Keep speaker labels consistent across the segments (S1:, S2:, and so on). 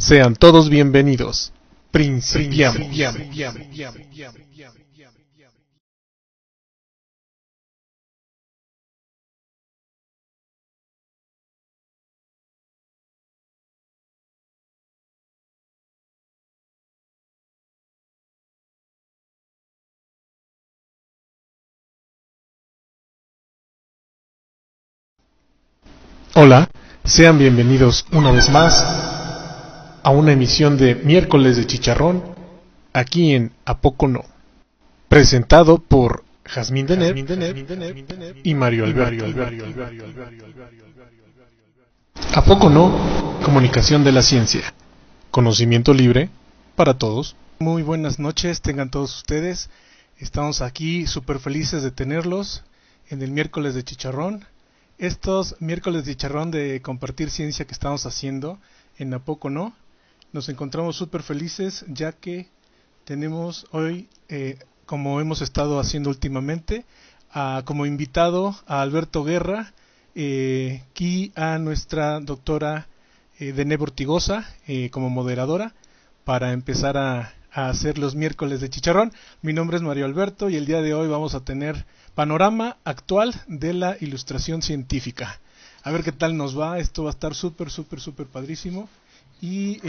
S1: Sean todos bienvenidos. Principiamos. Hola, sean bienvenidos una vez más a una emisión de Miércoles de Chicharrón, aquí en ¿A Poco No? Presentado por Jazmín Deneb y Mario Alberto. ¿A Poco No? Comunicación de la ciencia. Conocimiento libre para todos. Muy buenas noches, tengan todos ustedes. Estamos aquí súper felices de tenerlos en el Miércoles de Chicharrón. Estos miércoles de chicharrón de compartir ciencia que estamos haciendo en ¿A Poco No? Nos encontramos súper felices ya que tenemos hoy, como hemos estado haciendo últimamente, como invitado a Alberto Guerra y a nuestra doctora Deneb Ortigosa como moderadora para empezar a hacer los miércoles de chicharrón. Mi nombre es Mario Alberto y el día de hoy vamos a tener panorama actual de la ilustración científica. A ver qué tal nos va, esto va a estar súper padrísimo. Y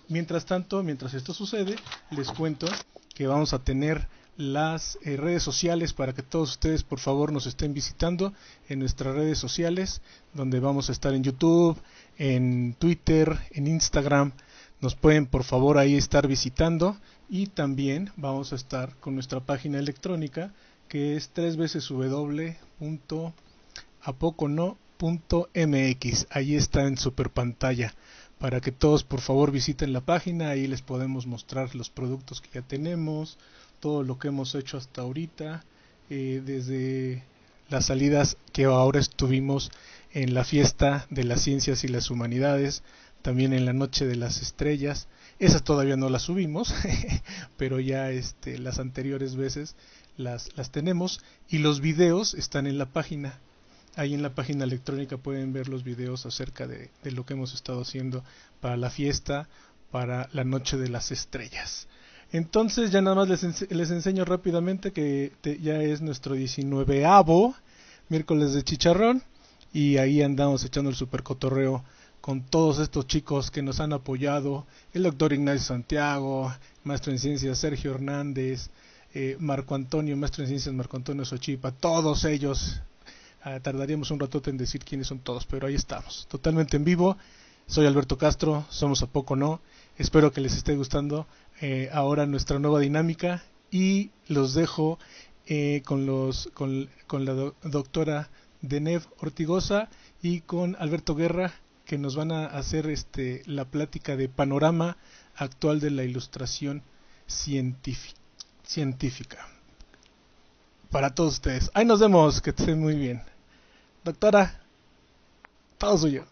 S1: mientras tanto, mientras esto sucede, les cuento que vamos a tener las redes sociales para que todos ustedes por favor nos estén visitando en nuestras redes sociales, donde vamos a estar en YouTube, en Twitter, en Instagram. Nos pueden por favor ahí estar visitando y también vamos a estar con nuestra página electrónica que es www.apocono.mx. Ahí está en super pantalla para que todos por favor visiten la página. Ahí les podemos mostrar los productos que ya tenemos, todo lo que hemos hecho hasta ahorita, desde las salidas que ahora estuvimos en la fiesta de las ciencias y las humanidades, también en la noche de las estrellas. Esas todavía no las subimos pero ya las anteriores veces las tenemos, y los videos están en la página. Ahí en la página electrónica pueden ver los videos acerca de lo que hemos estado haciendo para la fiesta, para la noche de las estrellas. Entonces ya nada más les enseño rápidamente que ya es nuestro 19avo miércoles de chicharrón, y ahí andamos echando el super cotorreo con todos estos chicos que nos han apoyado: el doctor Ignacio Santiago, maestro en ciencias Sergio Hernández, Marco Antonio, maestro en ciencias Marco Antonio Sochipa, todos ellos. Tardaríamos un ratote en decir quiénes son todos, pero ahí estamos, totalmente en vivo. Soy Alberto Castro, somos ¿A Poco No? Espero que les esté gustando ahora nuestra nueva dinámica, y los dejo con la doctora Deneb Ortigosa y con Alberto Guerra, que nos van a hacer la plática de panorama actual de la ilustración científica para todos ustedes. Ahí nos vemos, que estén muy bien. Doctora, todo suyo.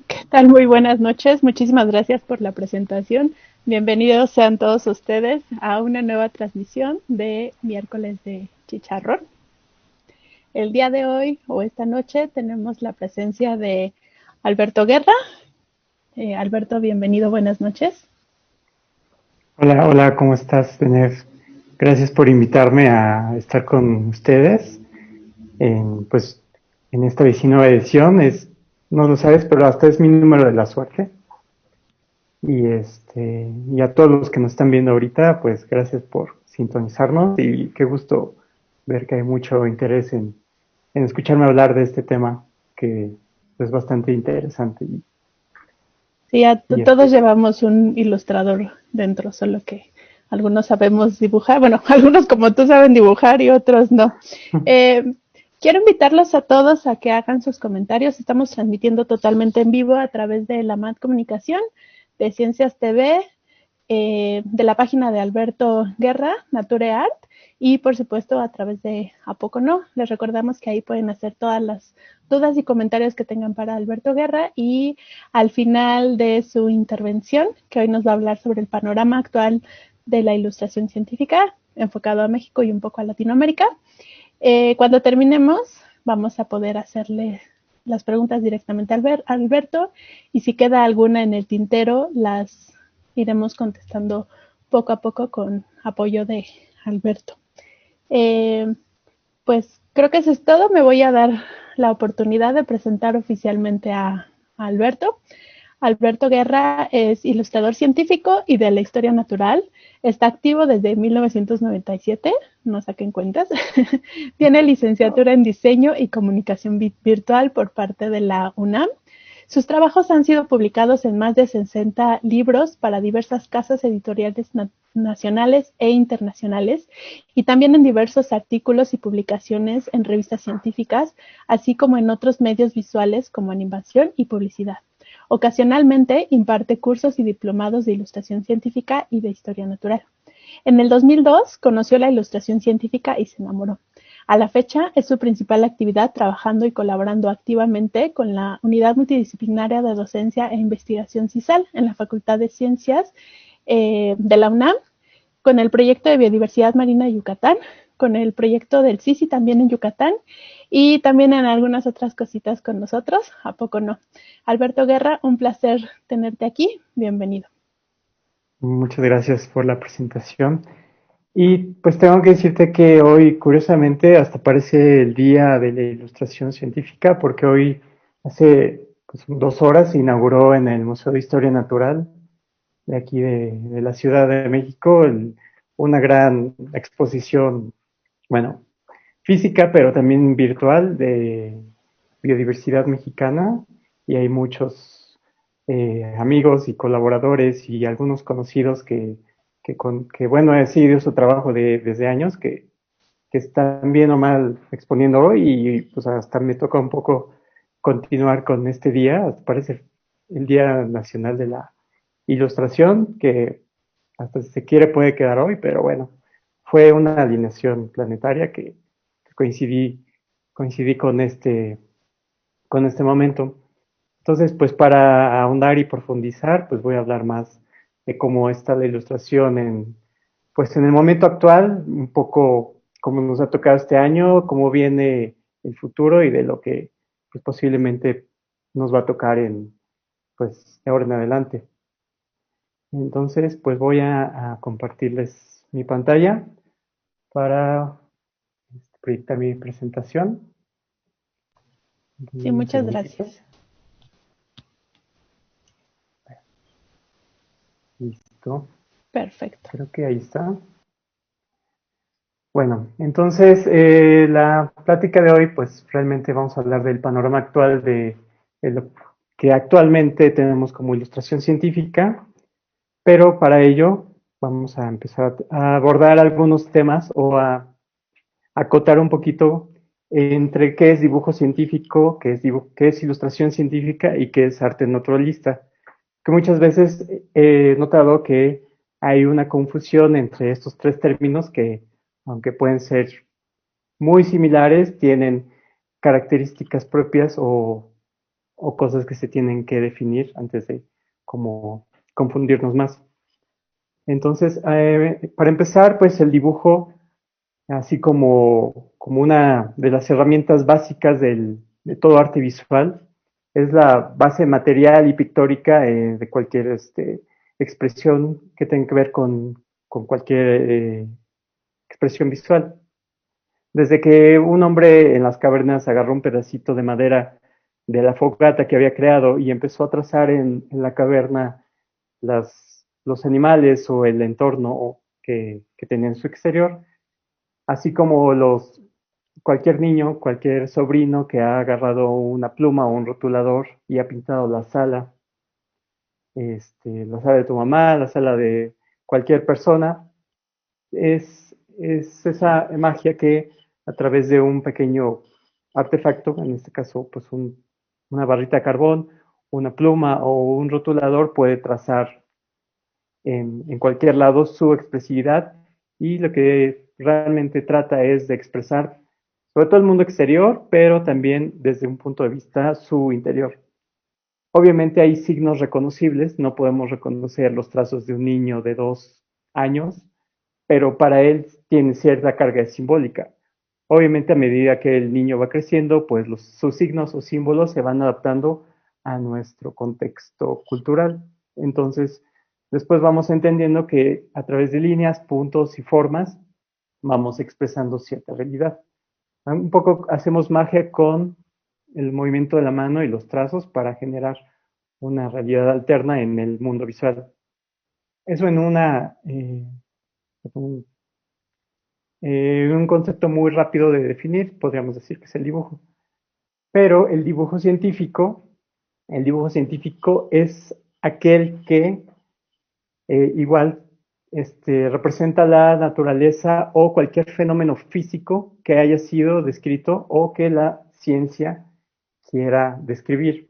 S2: ¿Qué tal? Muy buenas noches. Muchísimas gracias por la presentación. Bienvenidos sean todos ustedes a una nueva transmisión de Miércoles de Chicharrón. El día de hoy o esta noche tenemos la presencia de Alberto Guerra. Alberto, bienvenido, buenas noches.
S3: Hola, ¿cómo estás, Deneb? Gracias por invitarme a estar con ustedes en esta 19ª edición. No lo sabes, pero hasta es mi número de la suerte. Y a todos los que nos están viendo ahorita, pues gracias por sintonizarnos, y qué gusto ver que hay mucho interés en escucharme hablar de este tema que es bastante interesante.
S2: Sí, todos llevamos un ilustrador dentro, solo que algunos sabemos dibujar. Bueno, algunos como tú saben dibujar y otros no. Quiero invitarlos a todos a que hagan sus comentarios. Estamos transmitiendo totalmente en vivo a través de la MAT Comunicación, de Ciencias TV, de la página de Alberto Guerra, Nature Art, y por supuesto a través de ¿A Poco No? Les recordamos que ahí pueden hacer todas las dudas y comentarios que tengan para Alberto Guerra, y al final de su intervención, que hoy nos va a hablar sobre el panorama actual de la ilustración científica enfocado a México y un poco a Latinoamérica, cuando terminemos vamos a poder hacerle las preguntas directamente a Alberto, y si queda alguna en el tintero, las iremos contestando poco a poco con apoyo de Alberto. Pues creo que eso es todo. Me voy a dar la oportunidad de presentar oficialmente a Alberto. Alberto Guerra es ilustrador científico y de la historia natural. Está activo desde 1997, no saquen cuentas. Tiene licenciatura en diseño y comunicación virtual por parte de la UNAM. Sus trabajos han sido publicados en más de 60 libros para diversas casas editoriales nacionales e internacionales, y también en diversos artículos y publicaciones en revistas científicas, así como en otros medios visuales como animación y publicidad. Ocasionalmente imparte cursos y diplomados de ilustración científica y de historia natural. En el 2002 conoció la ilustración científica y se enamoró. A la fecha es su principal actividad, trabajando y colaborando activamente con la Unidad Multidisciplinaria de Docencia e Investigación CISAL en la Facultad de Ciencias de la UNAM, con el proyecto de Biodiversidad Marina de Yucatán, con el proyecto del CICI también en Yucatán, y también en algunas otras cositas con nosotros, ¿a poco no? Alberto Guerra, un placer tenerte aquí, bienvenido.
S3: Muchas gracias por la presentación. Y pues tengo que decirte que hoy, curiosamente, hasta parece el día de la ilustración científica, porque hoy, hace pues, 2 horas, se inauguró en el Museo de Historia Natural de aquí de la Ciudad de México una gran exposición, bueno, física, pero también virtual de biodiversidad mexicana, y hay muchos amigos y colaboradores y algunos conocidos que bueno, he seguido su trabajo desde años, que están bien o mal exponiendo hoy, y pues hasta me toca un poco continuar con este día. Parece el Día Nacional de la Ilustración, que hasta si se quiere puede quedar hoy, pero bueno, fue una alineación planetaria que coincidí con este momento. Entonces, pues para ahondar y profundizar, pues voy a hablar más de cómo está la ilustración pues en el momento actual, un poco cómo nos ha tocado este año, cómo viene el futuro y de lo que pues, posiblemente nos va a tocar pues de ahora en adelante. Entonces, pues voy a compartirles mi pantalla para proyectar mi presentación.
S2: Sí,
S3: Un
S2: muchas
S3: segundito.
S2: gracias.
S3: Listo.
S2: Perfecto.
S3: Creo que ahí está. Bueno, entonces la plática de hoy, pues realmente vamos a hablar del panorama actual de lo que actualmente tenemos como ilustración científica, pero para ello vamos a empezar a abordar algunos temas o a acotar un poquito entre qué es dibujo científico, qué es ilustración científica y qué es arte naturalista. Que muchas veces he notado que hay una confusión entre estos tres términos que, aunque pueden ser muy similares, tienen características propias o cosas que se tienen que definir antes de como confundirnos más. Entonces, para empezar, pues el dibujo, así como una de las herramientas básicas de todo arte visual, es la base material y pictórica de cualquier expresión que tenga que ver con cualquier expresión visual. Desde que un hombre en las cavernas agarró un pedacito de madera de la fogata que había creado y empezó a trazar en la caverna los animales o el entorno que tenía en su exterior, así como cualquier niño, cualquier sobrino que ha agarrado una pluma o un rotulador y ha pintado la sala de tu mamá, la sala de cualquier persona, es esa magia que a través de un pequeño artefacto, en este caso pues una barrita de carbón, una pluma o un rotulador, puede trazar en cualquier lado su expresividad, y lo que realmente trata es de expresar sobre todo el mundo exterior, pero también desde un punto de vista su interior. Obviamente hay signos reconocibles, no podemos reconocer los trazos de un niño de 2 años, pero para él tiene cierta carga simbólica. Obviamente, a medida que el niño va creciendo, pues sus signos o símbolos se van adaptando a nuestro contexto cultural. Entonces, después vamos entendiendo que a través de líneas, puntos y formas vamos expresando cierta realidad. Un poco hacemos magia con el movimiento de la mano y los trazos para generar una realidad alterna en el mundo visual. Eso en un concepto muy rápido de definir, podríamos decir que es el dibujo. Pero el dibujo científico es aquel que igual representa la naturaleza o cualquier fenómeno físico que haya sido descrito o que la ciencia quiera describir.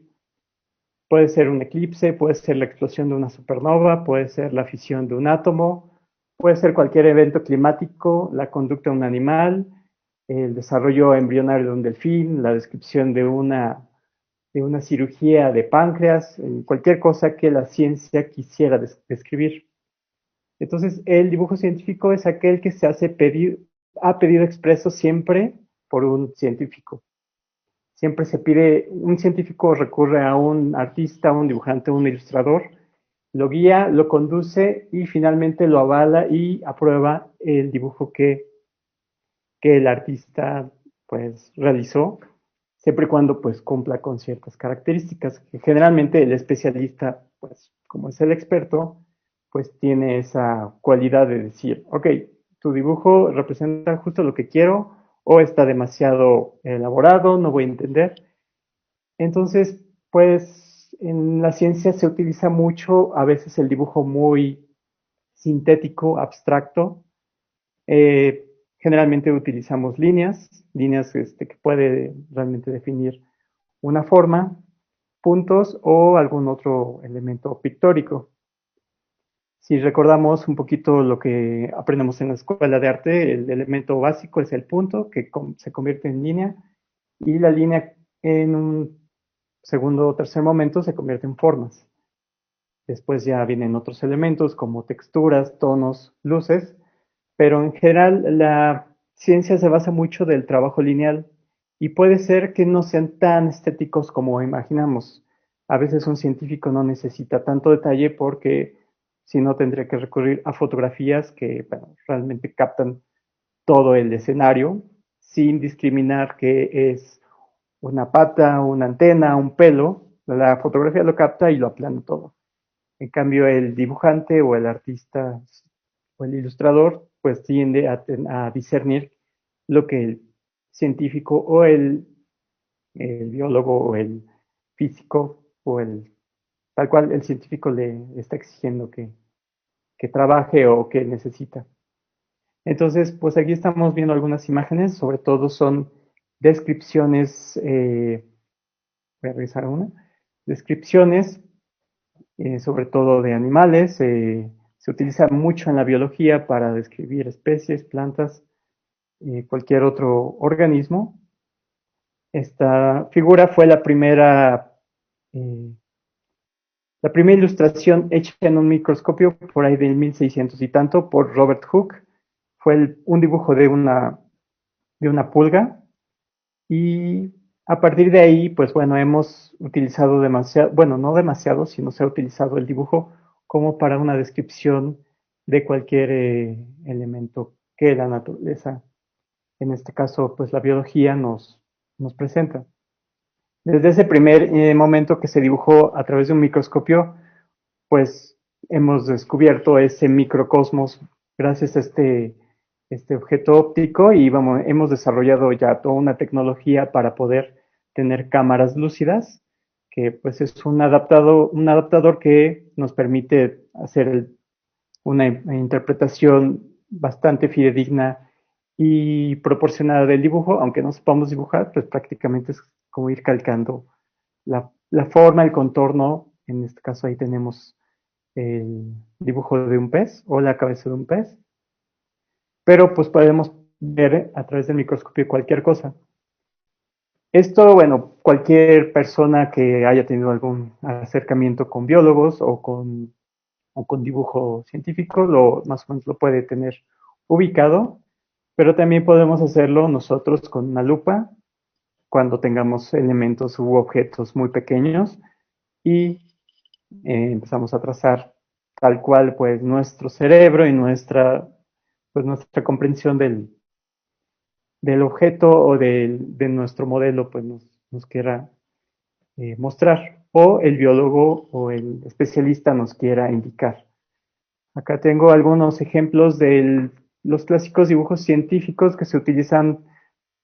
S3: Puede ser un eclipse, puede ser la explosión de una supernova, puede ser la fisión de un átomo, puede ser cualquier evento climático, la conducta de un animal, el desarrollo embrionario de un delfín, la descripción de una cirugía de páncreas, cualquier cosa que la ciencia quisiera describir. Entonces, el dibujo científico es aquel que se hace a pedido expreso siempre por un científico. Siempre se pide, un científico recurre a un artista, un dibujante, un ilustrador, lo guía, lo conduce y finalmente lo avala y aprueba el dibujo que el artista pues realizó, siempre y cuando pues cumpla con ciertas características, que generalmente el especialista, pues como es el experto, pues tiene esa cualidad de decir, ok, tu dibujo representa justo lo que quiero o está demasiado elaborado, no voy a entender. Entonces, pues en la ciencia se utiliza mucho a veces el dibujo muy sintético, abstracto. Generalmente utilizamos líneas que puede realmente definir una forma, puntos o algún otro elemento pictórico. Si recordamos un poquito lo que aprendemos en la escuela de arte, el elemento básico es el punto, que se convierte en línea, y la línea en un segundo o tercer momento se convierte en formas. Después ya vienen otros elementos como texturas, tonos, luces, pero en general la ciencia se basa mucho del trabajo lineal y puede ser que no sean tan estéticos como imaginamos. A veces un científico no necesita tanto detalle porque si no tendría que recurrir a fotografías que realmente captan todo el escenario sin discriminar qué es una pata, una antena, un pelo. La fotografía lo capta y lo aplana todo. En cambio, el dibujante o el artista o el ilustrador, pues tiende a discernir lo que el científico o el biólogo o el físico o tal cual el científico le está exigiendo que trabaje o que necesita. Entonces, pues aquí estamos viendo algunas imágenes, sobre todo son descripciones, voy a revisar una, descripciones sobre todo de animales. Se utiliza mucho en la biología para describir especies, plantas, cualquier otro organismo. Esta figura fue eh, la primera ilustración hecha en un microscopio por ahí del 1600 y tanto por Robert Hooke. Fue un dibujo de una pulga y a partir de ahí, pues bueno, hemos utilizado demasiado, bueno, no demasiado, sino se ha utilizado el dibujo como para una descripción de cualquier elemento que la naturaleza, en este caso, pues la biología nos presenta. Desde ese primer momento que se dibujó a través de un microscopio, pues hemos descubierto ese microcosmos gracias a este objeto óptico y hemos desarrollado ya toda una tecnología para poder tener cámaras lúcidas, que pues es un adaptador que nos permite hacer una interpretación bastante fidedigna y proporcionada del dibujo, aunque no sepamos dibujar, pues prácticamente es como ir calcando la forma, el contorno. En este caso ahí tenemos el dibujo de un pez o la cabeza de un pez, pero pues podemos ver a través del microscopio cualquier cosa. Esto, bueno, cualquier persona que haya tenido algún acercamiento con biólogos o con dibujo científico, más o menos lo puede tener ubicado. pero también podemos hacerlo nosotros con una lupa cuando tengamos elementos u objetos muy pequeños y empezamos a trazar tal cual pues nuestro cerebro y nuestra comprensión del objeto o de nuestro modelo pues nos quiera mostrar, o el biólogo o el especialista nos quiera indicar. Acá tengo algunos ejemplos de los clásicos dibujos científicos que se utilizan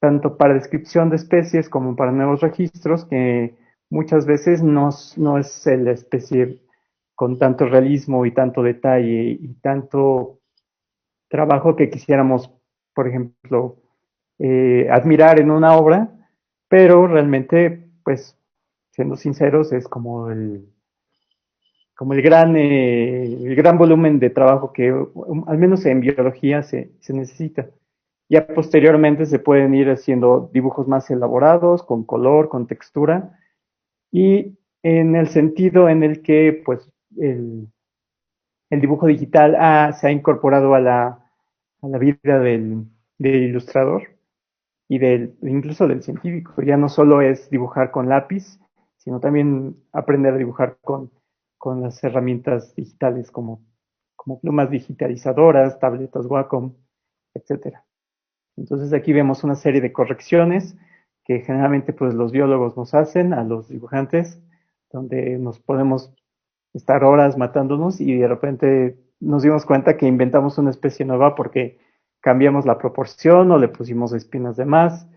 S3: tanto para descripción de especies como para nuevos registros, que muchas veces no es la especie con tanto realismo y tanto detalle y tanto trabajo que quisiéramos, por ejemplo, admirar en una obra, pero realmente, pues, siendo sinceros, es como el gran volumen de trabajo que, al menos en biología, se necesita. Ya posteriormente se pueden ir haciendo dibujos más elaborados, con color, con textura, y en el sentido en el que, pues, el dibujo digital se ha incorporado a la vida del ilustrador y incluso del científico. Ya no solo es dibujar con lápiz, sino también aprender a dibujar con las herramientas digitales como plumas digitalizadoras, tabletas Wacom, etcétera. Entonces aquí vemos una serie de correcciones que generalmente pues los biólogos nos hacen a los dibujantes, donde nos podemos estar horas matándonos y de repente nos dimos cuenta que inventamos una especie nueva porque cambiamos la proporción o le pusimos espinas de más.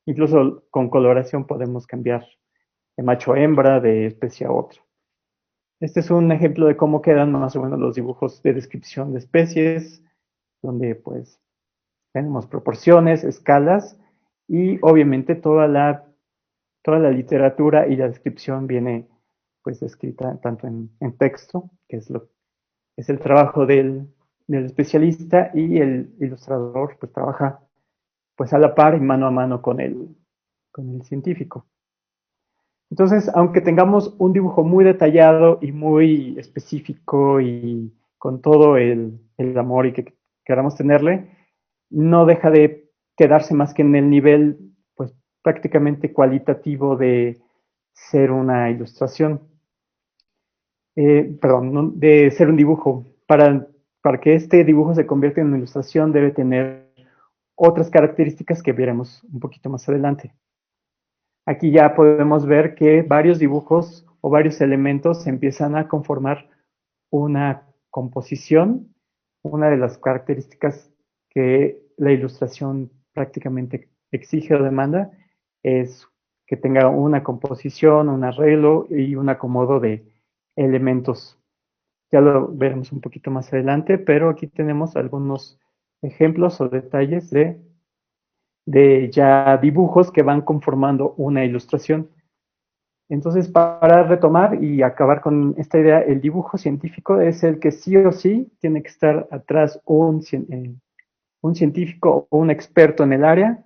S3: Incluso con coloración podemos cambiar de macho a hembra, de especie a otra. Este es un ejemplo de cómo quedan más o menos los dibujos de descripción de especies, donde pues tenemos proporciones, escalas y obviamente toda la literatura y la descripción viene pues escrita tanto en texto, que es el trabajo del especialista, y el ilustrador pues trabaja pues a la par y mano a mano con el científico. Entonces, aunque tengamos un dibujo muy detallado y muy específico y con todo el amor y que queramos tenerle, no deja de quedarse más que en el nivel pues prácticamente cualitativo de ser una ilustración, perdón, no, de ser un dibujo. Para que este dibujo se convierta en una ilustración debe tener otras características que veremos un poquito más adelante. Aquí ya podemos ver que varios dibujos o varios elementos empiezan a conformar una composición. Una de las características que la ilustración prácticamente exige o demanda es que tenga una composición, un arreglo y un acomodo de elementos. Ya lo veremos un poquito más adelante, pero aquí tenemos algunos ejemplos o detalles de ya dibujos que van conformando una ilustración. Entonces, para retomar y acabar con esta idea, el dibujo científico es el que sí o sí tiene que estar atrás un científico o un experto en el área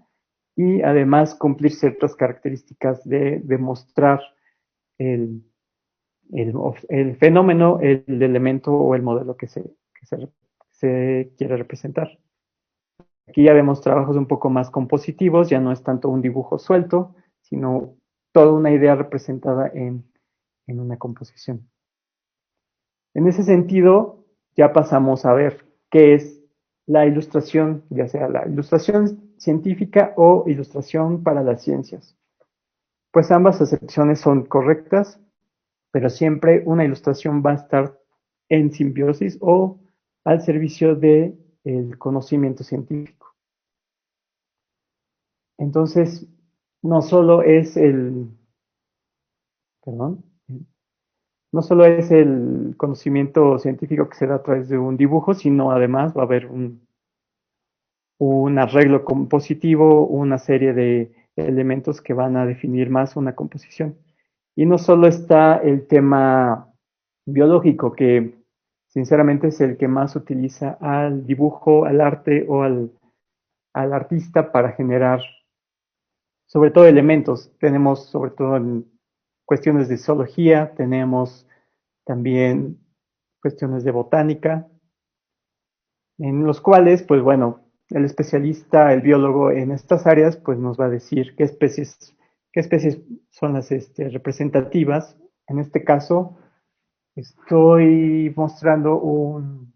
S3: y además cumplir ciertas características de demostrar el, el fenómeno, el elemento o el modelo se quiere representar. Aquí ya vemos trabajos un poco más compositivos, ya no es tanto un dibujo suelto, sino toda una idea representada en una composición. En ese sentido, ya pasamos a ver qué es la ilustración, ya sea la ilustración científica o ilustración para las ciencias. Pues ambas acepciones son correctas, pero siempre una ilustración va a estar en simbiosis o al servicio del conocimiento científico. Entonces, no solo es perdón, no solo es el conocimiento científico que se da a través de un dibujo, sino además va a haber un arreglo compositivo, una serie de elementos que van a definir más una composición. Y no solo está el tema biológico, que sinceramente es el que más utiliza al dibujo, al arte o al artista para generar sobre todo elementos. Tenemos sobre todo en cuestiones de zoología, tenemos también cuestiones de botánica, en los cuales, pues bueno, el especialista, el biólogo en estas áreas, pues nos va a decir qué especies son las representativas. En este caso, estoy mostrando un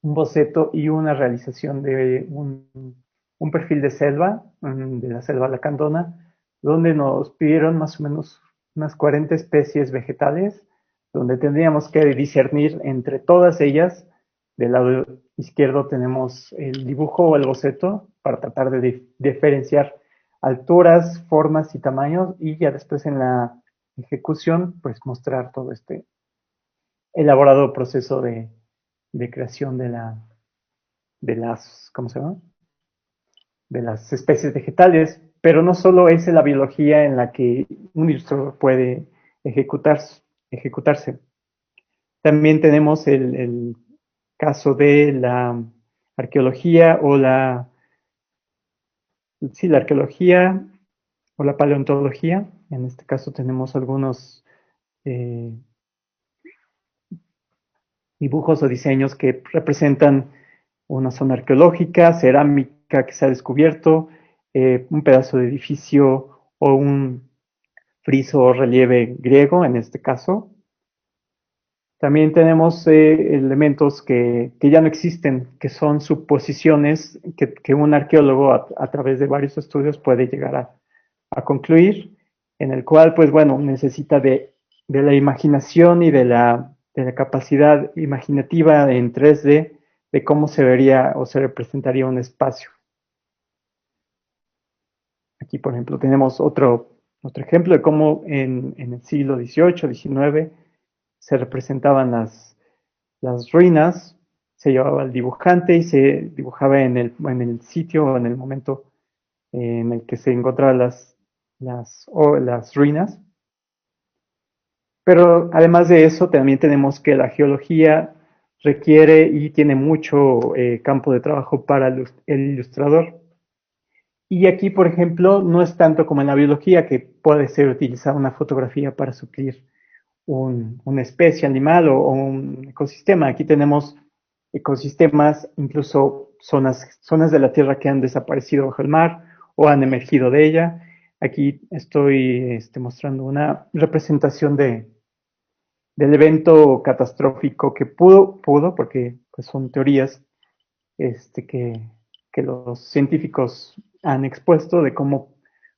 S3: boceto y una realización de un perfil de selva, de la selva lacandona, donde nos pidieron más o menos unas 40 especies vegetales, donde tendríamos que discernir entre todas ellas. Del lado izquierdo tenemos el dibujo o el boceto para tratar de diferenciar alturas, formas y tamaños, y ya después en la ejecución pues mostrar todo este elaborado proceso de creación de las, ¿cómo se llama? De las especies vegetales, pero no solo es la biología en la que un ilustrador puede ejecutarse. También tenemos el caso de la arqueología o la arqueología o la paleontología. En este caso tenemos algunos dibujos o diseños que representan una zona arqueológica, cerámica que se ha descubierto, un pedazo de edificio o un friso o relieve griego en este caso. También tenemos elementos que ya no existen, que son suposiciones que un arqueólogo a través de varios estudios puede llegar a concluir, en el cual, pues bueno, necesita de la imaginación y de la capacidad imaginativa en 3D de cómo se vería o se representaría un espacio. Aquí, por ejemplo, tenemos otro ejemplo de cómo en el siglo XVIII, XIX, se representaban las ruinas, se llevaba el dibujante y se dibujaba en el sitio o en el momento en el que se encontraban las ruinas. Pero además de eso, también tenemos que la geología requiere y tiene mucho campo de trabajo para el ilustrador. Y aquí, por ejemplo, no es tanto como en la biología, que puede ser utilizar una fotografía para suplir una especie animal o un ecosistema. Aquí tenemos ecosistemas, incluso zonas de la Tierra que han desaparecido bajo el mar o han emergido de ella. Aquí estoy mostrando una representación del evento catastrófico que pudo porque pues, son teorías que los científicos han expuesto de cómo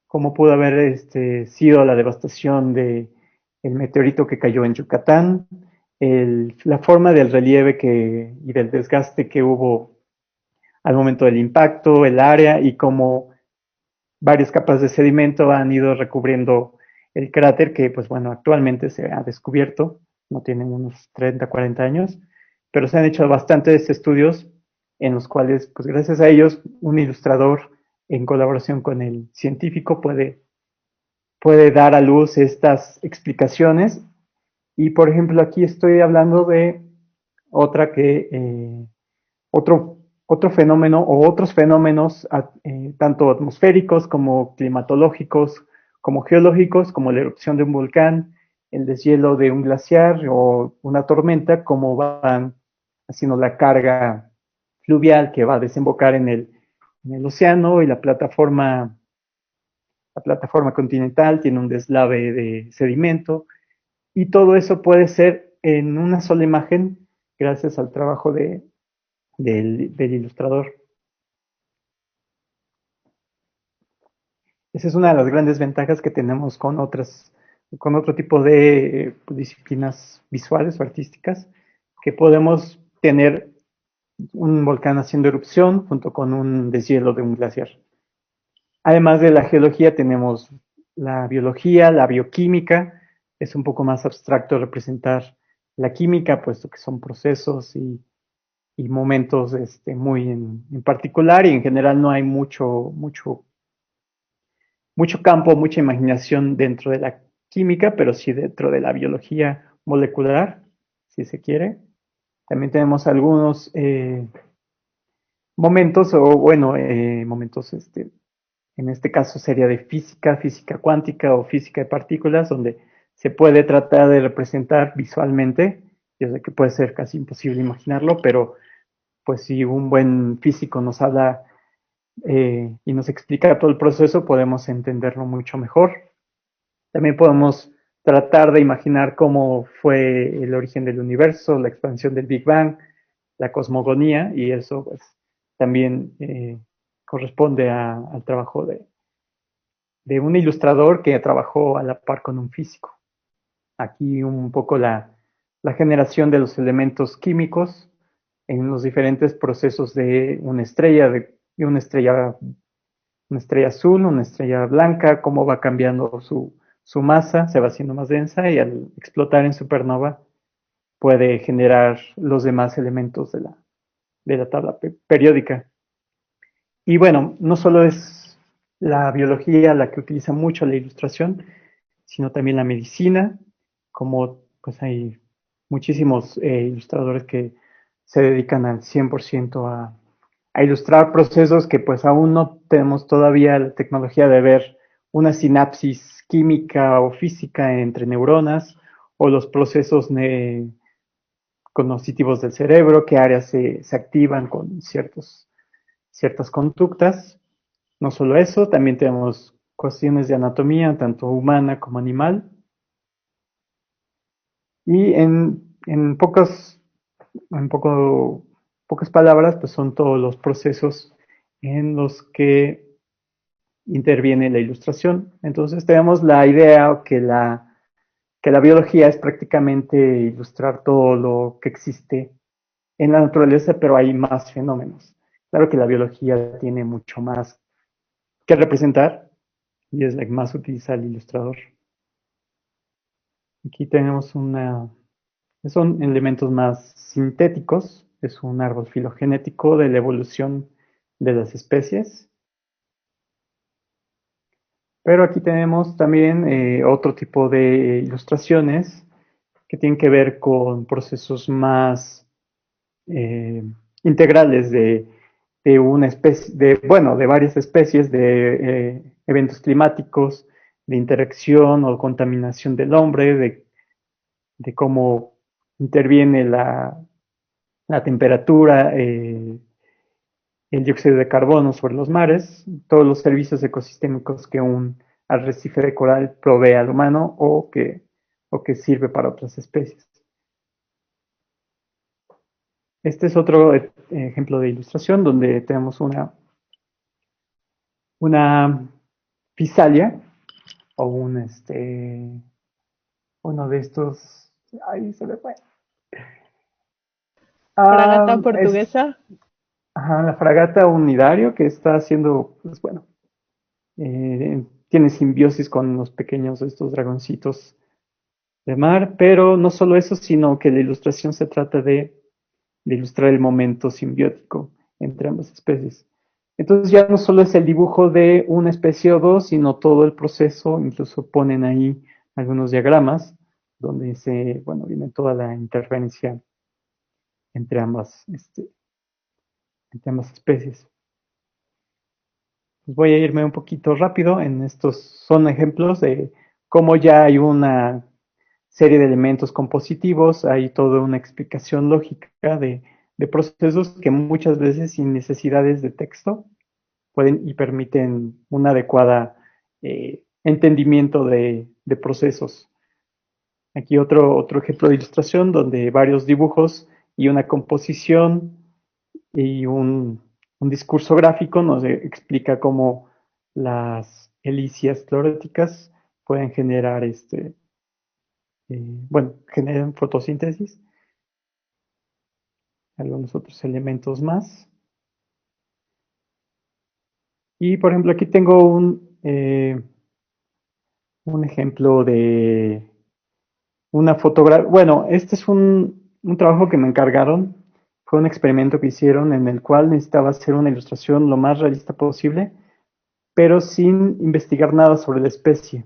S3: pudo haber sido la devastación de el meteorito que cayó en Yucatán, la forma del relieve y del desgaste que hubo al momento del impacto, el área y cómo varias capas de sedimento han ido recubriendo el cráter que, pues bueno, actualmente se ha descubierto, no tienen unos 30, 40 años, pero se han hecho bastantes estudios en los cuales, pues gracias a ellos, un ilustrador en colaboración con el científico puede dar a luz estas explicaciones. Y por ejemplo, aquí estoy hablando de otro fenómeno o otros fenómenos tanto atmosféricos como climatológicos, como geológicos, como la erupción de un volcán, el deshielo de un glaciar o una tormenta, como van haciendo la carga fluvial que va a desembocar en el océano y la plataforma continental tiene un deslave de sedimento y todo eso puede ser en una sola imagen gracias al trabajo del ilustrador. Esa es una de las grandes ventajas que tenemos con otro tipo de disciplinas visuales o artísticas, que podemos tener un volcán haciendo erupción junto con un deshielo de un glaciar. Además de la geología tenemos la biología, la bioquímica. Es un poco más abstracto representar la química, puesto que son procesos y momentos muy en particular, y en general no hay mucho campo, mucha imaginación dentro de la química, pero sí dentro de la biología molecular, si se quiere. También tenemos algunos momentos, en este caso sería de física cuántica o física de partículas, donde se puede tratar de representar visualmente. Yo sé que puede ser casi imposible imaginarlo, pero pues si un buen físico nos habla y nos explica todo el proceso, podemos entenderlo mucho mejor. También podemos tratar de imaginar cómo fue el origen del universo, la expansión del Big Bang, la cosmogonía, y eso pues también corresponde al trabajo de un ilustrador que trabajó a la par con un físico. Aquí un poco la generación de los elementos químicos en los diferentes procesos de una estrella, de una estrella azul, una estrella blanca, cómo va cambiando su masa, se va haciendo más densa y al explotar en supernova puede generar los demás elementos de la tabla periódica. Y bueno, no solo es la biología la que utiliza mucho la ilustración, sino también la medicina, como pues hay muchísimos ilustradores que se dedican al 100% a ilustrar procesos que pues aún no tenemos todavía la tecnología de ver una sinapsis química o física entre neuronas o los procesos cognitivos del cerebro, qué áreas se activan con ciertas conductas. No solo eso, también tenemos cuestiones de anatomía, tanto humana como animal. Y en pocas palabras, pues son todos los procesos en los que interviene la ilustración. Entonces tenemos la idea que la biología es prácticamente ilustrar todo lo que existe en la naturaleza, pero hay más fenómenos. Claro que la biología tiene mucho más que representar y es la que más utiliza el ilustrador. Aquí tenemos son elementos más sintéticos, es un árbol filogenético de la evolución de las especies. Pero aquí tenemos también otro tipo de ilustraciones que tienen que ver con procesos más integrales de una especie, bueno, de varias especies, de eventos climáticos, de interacción o contaminación del hombre, de cómo interviene la temperatura, el dióxido de carbono sobre los mares, todos los servicios ecosistémicos que un arrecife de coral provee al humano o que sirve para otras especies. Este es otro ejemplo de ilustración donde tenemos una fisalia o uno de estos, ahí se me fue.
S2: Fragata
S3: Es
S2: portuguesa.
S3: la fragata unidario que está haciendo, pues bueno, tiene simbiosis con los pequeños estos dragoncitos de mar, pero no solo eso, sino que la ilustración se trata de ilustrar el momento simbiótico entre ambas especies. Entonces ya no solo es el dibujo de una especie o dos, sino todo el proceso, incluso ponen ahí algunos diagramas donde bueno, viene toda la interferencia entre entre ambas especies. Pues voy a irme un poquito rápido en estos, son ejemplos de cómo ya hay una serie de elementos compositivos, hay toda una explicación lógica de procesos que muchas veces sin necesidades de texto pueden y permiten un adecuado entendimiento de procesos. Aquí otro ejemplo de ilustración donde varios dibujos y una composición y un discurso gráfico nos explica cómo las helicias cloróticas pueden generar bueno, generan fotosíntesis, algunos otros elementos más. Y por ejemplo, aquí tengo un ejemplo de una fotografía. Bueno, este es un trabajo que me encargaron. Fue un experimento que hicieron en el cual necesitaba hacer una ilustración lo más realista posible, pero sin investigar nada sobre la especie.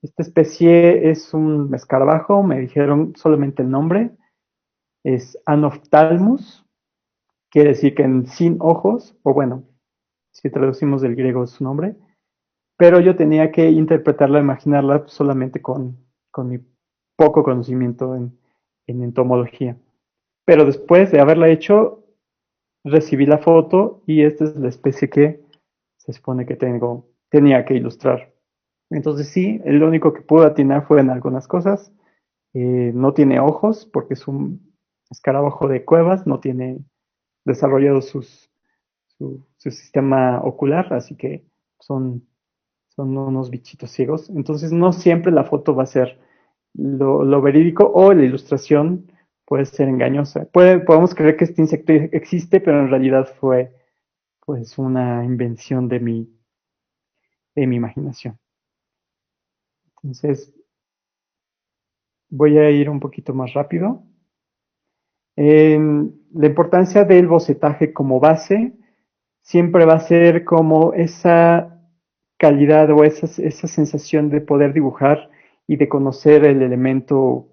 S3: Esta especie es un escarabajo, me dijeron solamente el nombre, es Anophthalmus, quiere decir que sin ojos, o bueno, si traducimos del griego su nombre, pero yo tenía que interpretarla, imaginarla solamente con mi poco conocimiento en entomología. Pero después de haberla hecho, recibí la foto y esta es la especie que se supone que tenía que ilustrar. Entonces sí, lo único que pude atinar fue en algunas cosas. No tiene ojos porque es un escarabajo de cuevas, no tiene desarrollado su sistema ocular, así que son unos bichitos ciegos. Entonces no siempre la foto va a ser lo verídico o la ilustración puede ser engañosa. Podemos creer que este insecto existe, pero en realidad fue pues una invención de mi imaginación. Entonces voy a ir un poquito más rápido. La importancia del bocetaje como base siempre va a ser como esa calidad o esa sensación de poder dibujar y de conocer el elemento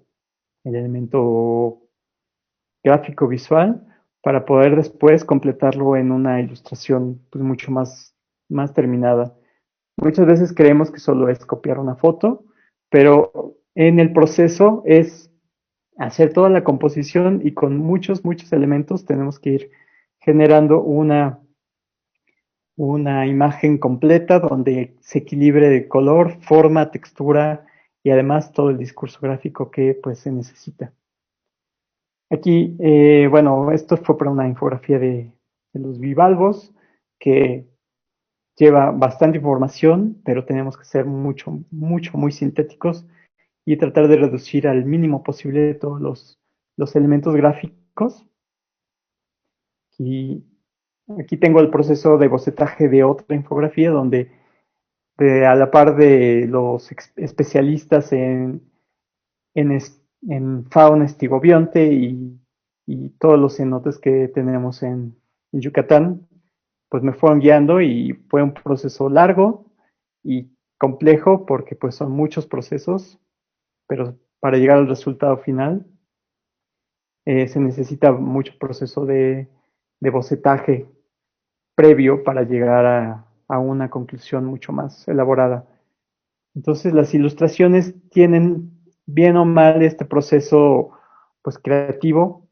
S3: gráfico visual para poder después completarlo en una ilustración pues, mucho más terminada. Muchas veces creemos que solo es copiar una foto, pero en el proceso es hacer toda la composición y con muchos elementos tenemos que ir generando una imagen completa donde se equilibre de color, forma, textura y además todo el discurso gráfico que pues se necesita. Aquí, bueno, esto fue para una infografía de los bivalvos que lleva bastante información, pero tenemos que ser muy sintéticos y tratar de reducir al mínimo posible todos los elementos gráficos. Y aquí tengo el proceso de bocetaje de otra infografía donde a la par de los especialistas en, en fauna estigobionte y todos los cenotes que tenemos en Yucatán, pues me fueron guiando y fue un proceso largo y complejo porque pues son muchos procesos, pero para llegar al resultado final se necesita mucho proceso de bocetaje previo para llegar a una conclusión mucho más elaborada. Entonces las ilustraciones tienen bien o mal este proceso pues creativo,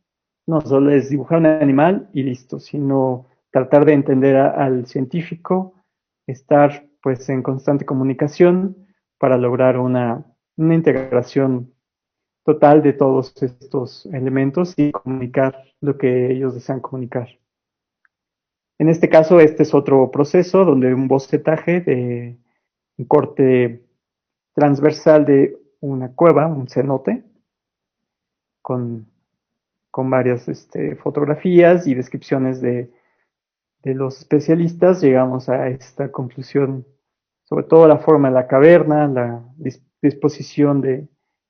S3: no solo es dibujar un animal y listo, sino tratar de entender al científico, estar pues en constante comunicación para lograr una integración total de todos estos elementos y comunicar lo que ellos desean comunicar. En este caso, este es otro proceso donde un bocetaje de un corte transversal de una cueva, un cenote, con, con varias fotografías y descripciones de los especialistas, llegamos a esta conclusión, sobre todo la forma de la caverna, la disposición de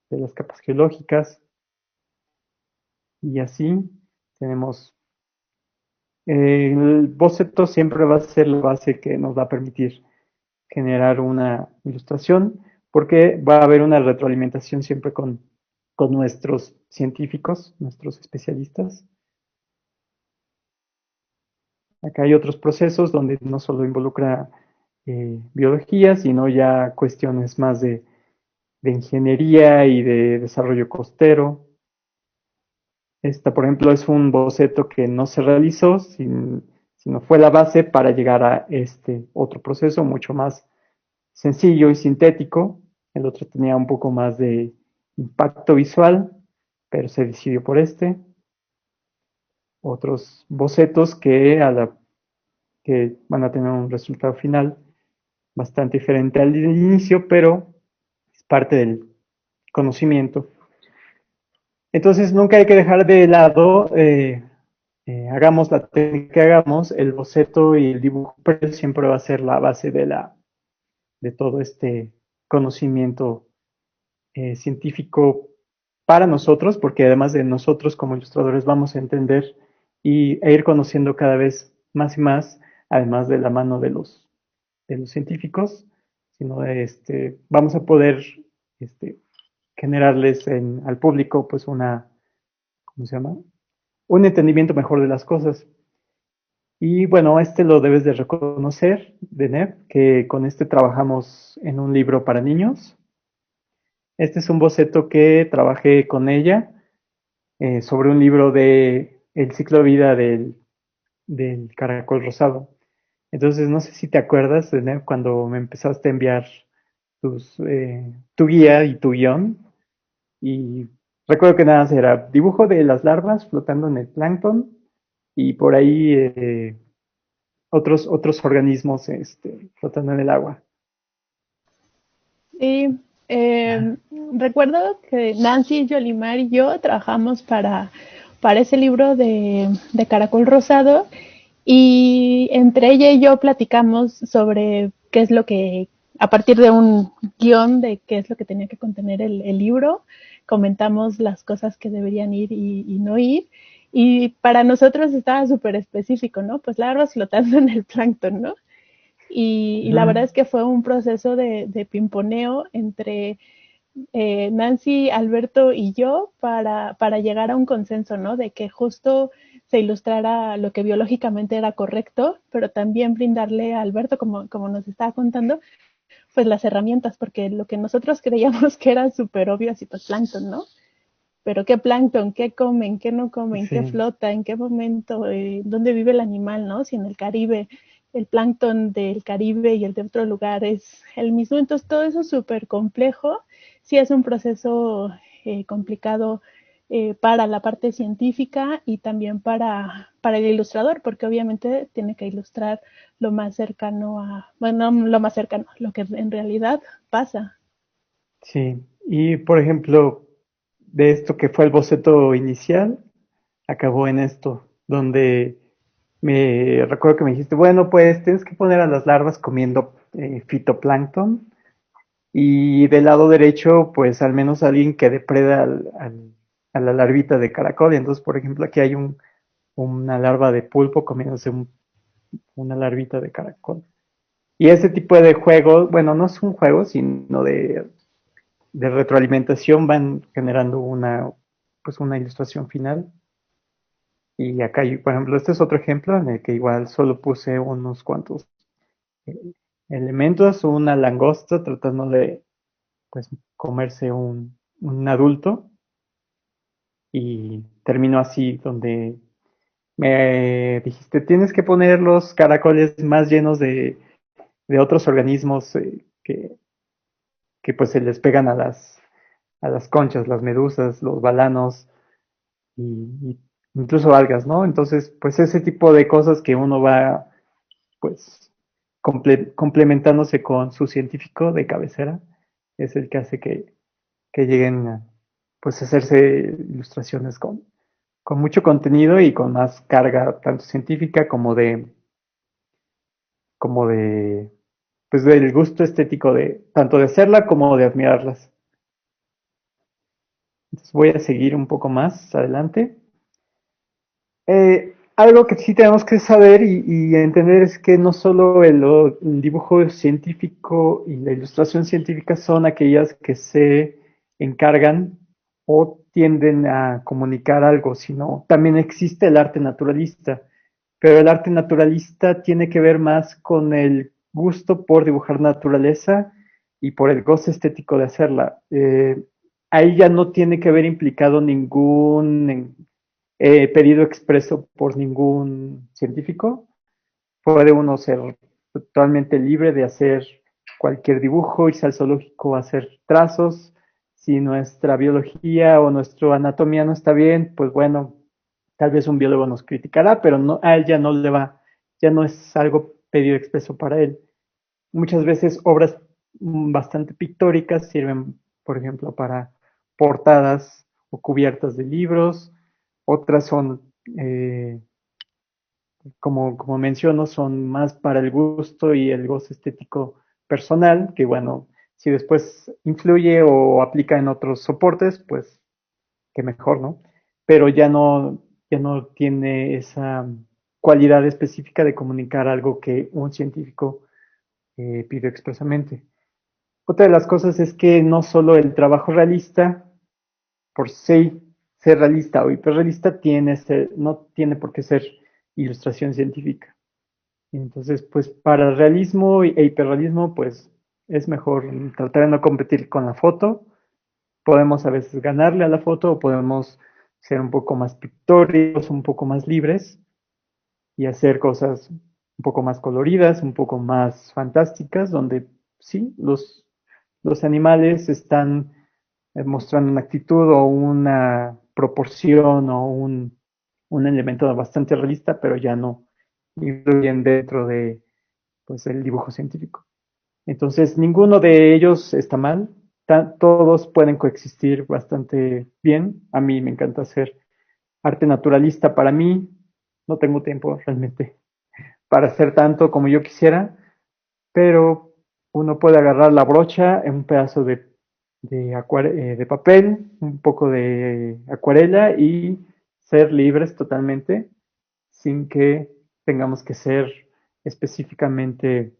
S3: las capas geológicas, y así tenemos el boceto siempre va a ser la base que nos va a permitir generar una ilustración, porque va a haber una retroalimentación siempre con nuestros científicos, nuestros especialistas. Acá hay otros procesos donde no solo involucra biología, sino ya cuestiones más de ingeniería y de desarrollo costero. Esta, por ejemplo, es un boceto que no se realizó, sino fue la base para llegar a este otro proceso mucho más sencillo y sintético. El otro tenía un poco más de impacto visual, pero se decidió por este. Otros bocetos que van a tener un resultado final bastante diferente al inicio, pero es parte del conocimiento. Entonces nunca hay que dejar de lado, hagamos la técnica que hagamos, el boceto y el dibujo siempre va a ser la base de todo este conocimiento científico para nosotros, porque además de nosotros como ilustradores vamos a entender e ir conociendo cada vez más y más, además de la mano de los científicos, sino vamos a poder generarles al público pues ¿cómo se llama? Un entendimiento mejor de las cosas. Y bueno, lo debes de reconocer, Deneb, que con trabajamos en un libro para niños. Este es un boceto que trabajé con ella sobre un libro de el ciclo de vida del caracol rosado. Entonces, no sé si te acuerdas de cuando me empezaste a enviar tu guía y tu guión, y recuerdo que nada más era dibujo de las larvas flotando en el plancton y por ahí otros organismos flotando en el agua.
S2: Sí, recuerdo que Nancy, Yolimar y yo trabajamos para ese libro de Caracol Rosado y entre ella y yo platicamos sobre qué es lo que, a partir de un guión de qué es lo que tenía que contener el libro, comentamos las cosas que deberían ir y no ir. Y para nosotros estaba súper específico, ¿no? Pues larvas flotando en el plancton, ¿no? Y la verdad es que fue un proceso de pimponeo entre Nancy, Alberto y yo para llegar a un consenso, ¿no? De que justo se ilustrara lo que biológicamente era correcto, pero también brindarle a Alberto, como nos estaba contando, pues las herramientas, porque lo que nosotros creíamos que era súper obvio, así pues plancton, ¿no? Pero qué plancton, qué comen, qué no comen, qué
S3: Sí,
S2: flota, en qué momento, dónde vive el animal, ¿no? Si en el Caribe el plancton del Caribe y el de otro lugar es el mismo. Entonces todo eso es súper complejo. Sí es un proceso complicado para la parte científica y también para el ilustrador, porque obviamente tiene que ilustrar lo más cercano a, bueno, no lo más cercano, lo que en realidad pasa.
S3: sí. Y por ejemplo, de esto que fue el boceto inicial, acabó en esto, donde me recuerdo que me dijiste, bueno, pues tienes que poner a las larvas comiendo fitoplancton y del lado derecho, pues al menos alguien que depreda a la larvita de caracol. Y entonces, por ejemplo, aquí hay una larva de pulpo comiéndose una larvita de caracol. Y ese tipo de juegos, bueno, no es un juego, sino de retroalimentación van generando pues una ilustración final. Y acá, por ejemplo, este es otro ejemplo en el que igual solo puse unos cuantos eh, elementos, una langosta tratando de pues comerse un adulto y terminó así donde me dijiste tienes que poner los caracoles más llenos de otros organismos que pues se les pegan a las conchas, las medusas, los balanos y incluso algas, ¿no? Entonces, pues ese tipo de cosas que uno va pues complementándose con su científico de cabecera es el que hace que lleguen a pues hacerse ilustraciones con mucho contenido y con más carga tanto científica como de pues del gusto estético de tanto de hacerla como de admirarlas. Entonces voy a seguir un poco más adelante. Algo que sí tenemos que saber y entender es que no solo el dibujo científico y la ilustración científica son aquellas que se encargan o tienden a comunicar algo, sino también existe el arte naturalista. Pero el arte naturalista tiene que ver más con el gusto por dibujar naturaleza y por el goce estético de hacerla. Ahí ya no tiene que ver implicado ningún pedido expreso por ningún científico. Puede uno ser totalmente libre de hacer cualquier dibujo, irse al zoológico a hacer trazos. Si nuestra biología o nuestra anatomía no está bien, pues bueno, tal vez un biólogo nos criticará, pero no, a él ya no le va, ya no es algo pedido expreso para él. Muchas veces obras bastante pictóricas sirven, por ejemplo, para portadas o cubiertas de libros. Otras son, como menciono, son más para el gusto y el gozo estético personal, que bueno, si después influye o aplica en otros soportes, pues que mejor, ¿no? Pero ya no tiene esa cualidad específica de comunicar algo que un científico pide expresamente. Otra de las cosas es que no solo el trabajo realista, por sí ser realista o hiperrealista, no tiene por qué ser ilustración científica. Entonces, pues para realismo e hiperrealismo, pues es mejor tratar de no competir con la foto. Podemos a veces ganarle a la foto o podemos ser un poco más pictóricos, un poco más libres. y hacer cosas un poco más coloridas, un poco más fantásticas, donde sí, los animales están mostrando una actitud o una proporción o un elemento bastante realista, pero ya no influyen dentro de pues, el dibujo científico. Entonces, ninguno de ellos está mal, todos pueden coexistir bastante bien. A mí me encanta hacer arte naturalista. Para mí, no tengo tiempo realmente para hacer tanto como yo quisiera, pero uno puede agarrar la brocha en un pedazo de papel, un poco de acuarela y ser libres totalmente sin que tengamos que ser específicamente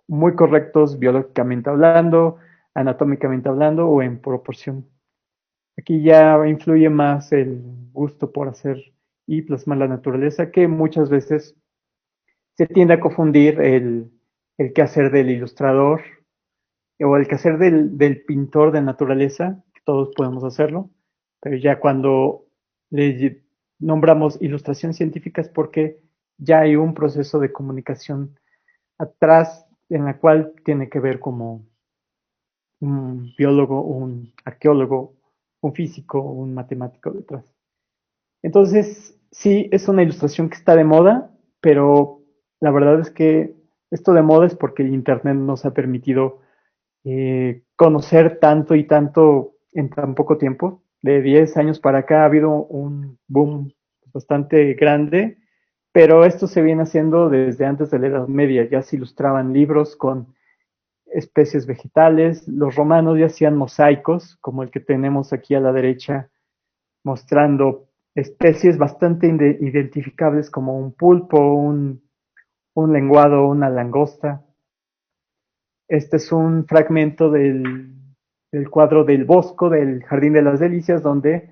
S3: muy correctos biológicamente hablando, anatómicamente hablando o en proporción. Aquí ya influye más el gusto por hacer y plasmar la naturaleza, que muchas veces se tiende a confundir el quehacer del ilustrador o el quehacer del pintor de naturaleza, que todos podemos hacerlo, pero ya cuando le nombramos ilustración científica es porque ya hay un proceso de comunicación atrás en la cual tiene que ver como un biólogo, un arqueólogo, un físico, un matemático detrás. Entonces, sí, es una ilustración que está de moda, pero la verdad es que esto de moda es porque el Internet nos ha permitido conocer tanto y tanto en tan poco tiempo. De 10 años para acá ha habido un boom bastante grande, pero esto se viene haciendo desde antes de la Edad Media. Ya se ilustraban libros con especies vegetales, los romanos ya hacían mosaicos, como el que tenemos aquí a la derecha, mostrando especies bastante identificables como un pulpo, un lenguado, una langosta. Este es un fragmento del cuadro del Bosco, del Jardín de las Delicias, donde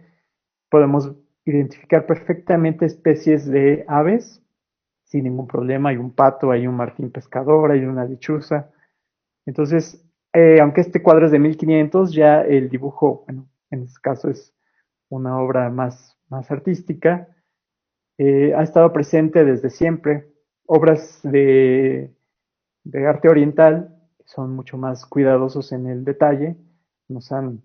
S3: podemos identificar perfectamente especies de aves sin ningún problema. Hay un pato, hay un martín pescador, hay una lechuza. Entonces, aunque este cuadro es de 1500, ya el dibujo, bueno, en este caso es una obra más artística, ha estado presente desde siempre. Obras de arte oriental son mucho más cuidadosos en el detalle, nos han,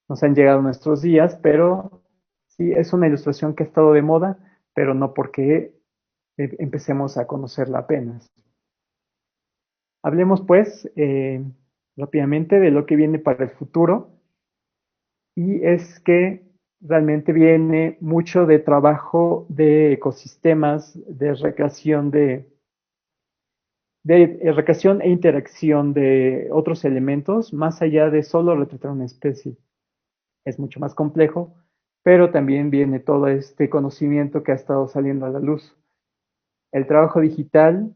S3: nos han llegado nuestros días, pero sí es una ilustración que ha estado de moda, pero no porque empecemos a conocerla apenas. Hablemos pues rápidamente de lo que viene para el futuro, y es que realmente viene mucho de trabajo de ecosistemas, de recreación de recreación e interacción de otros elementos, más allá de solo retratar una especie. Es mucho más complejo, pero también viene todo este conocimiento que ha estado saliendo a la luz. El trabajo digital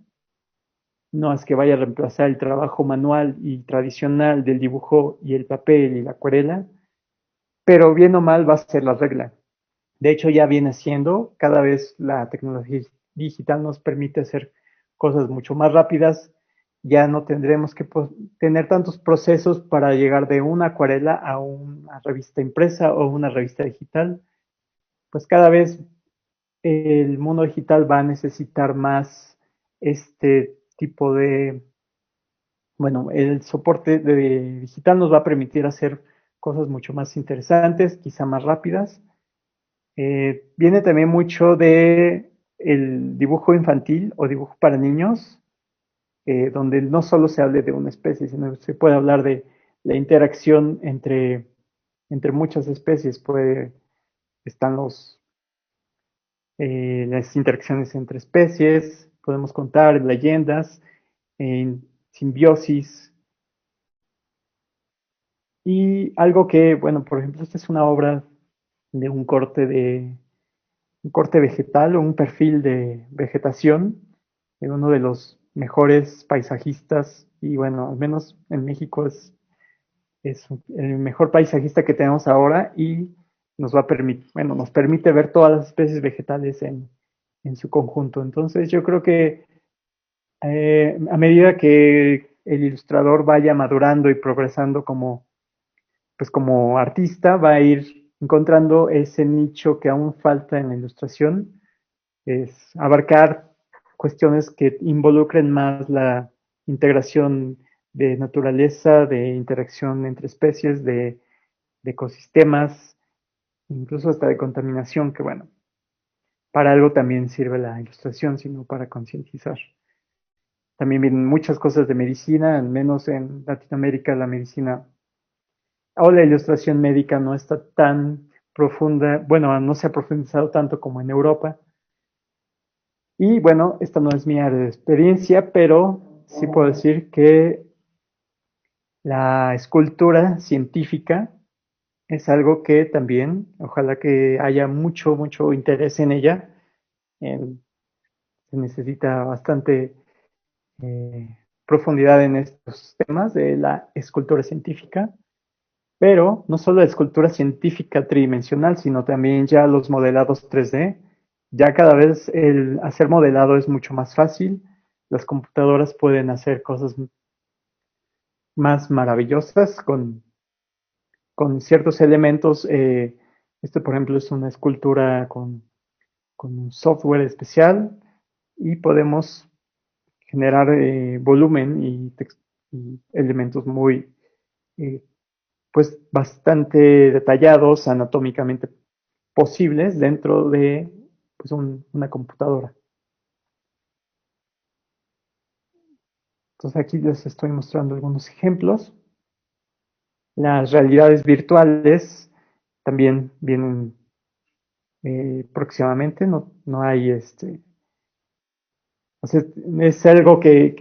S3: no es que vaya a reemplazar el trabajo manual y tradicional del dibujo y el papel y la acuarela, pero bien o mal va a ser la regla. De hecho, ya viene siendo, cada vez la tecnología digital nos permite hacer cosas mucho más rápidas. Ya no tendremos que tener tantos procesos para llegar de una acuarela a una revista impresa o una revista digital. Pues cada vez el mundo digital va a necesitar más este tipo de, bueno, el soporte digital nos va a permitir hacer cosas mucho más interesantes, quizá más rápidas. Viene también mucho de el dibujo infantil o dibujo para niños, donde no solo se hable de una especie, sino se puede hablar de la interacción entre muchas especies. Están las interacciones entre especies, podemos contar leyendas, simbiosis, y algo que, bueno, por ejemplo, esta es una obra de un corte vegetal o un perfil de vegetación de uno de los mejores paisajistas, y bueno, al menos en México es el mejor paisajista que tenemos ahora, y nos va a permitir, bueno, nos permite ver todas las especies vegetales en su conjunto. Entonces yo creo que a medida que el ilustrador vaya madurando y progresando pues como artista, va a ir encontrando ese nicho que aún falta en la ilustración, es abarcar cuestiones que involucren más la integración de naturaleza, de interacción entre especies, de ecosistemas, incluso hasta de contaminación, que bueno, para algo también sirve la ilustración, sino para concientizar. También vienen muchas cosas de medicina, al menos en Latinoamérica la medicina o la ilustración médica no está tan profunda, bueno, no se ha profundizado tanto como en Europa. Y bueno, esta no es mi área de experiencia, pero sí puedo decir que la escultura científica es algo que también, ojalá que haya mucho interés en ella. Se necesita bastante profundidad en estos temas de la escultura científica, pero no solo la escultura científica tridimensional, sino también ya los modelados 3D. Ya cada vez el hacer modelado es mucho más fácil. Las computadoras pueden hacer cosas más maravillosas con ciertos elementos. Este, por ejemplo, es una escultura con un software especial y podemos generar volumen y elementos muy, eh, pues, bastante detallados, anatómicamente posibles dentro de pues, una computadora. Entonces aquí les estoy mostrando algunos ejemplos. Las realidades virtuales también vienen próximamente, no hay o sea, es algo que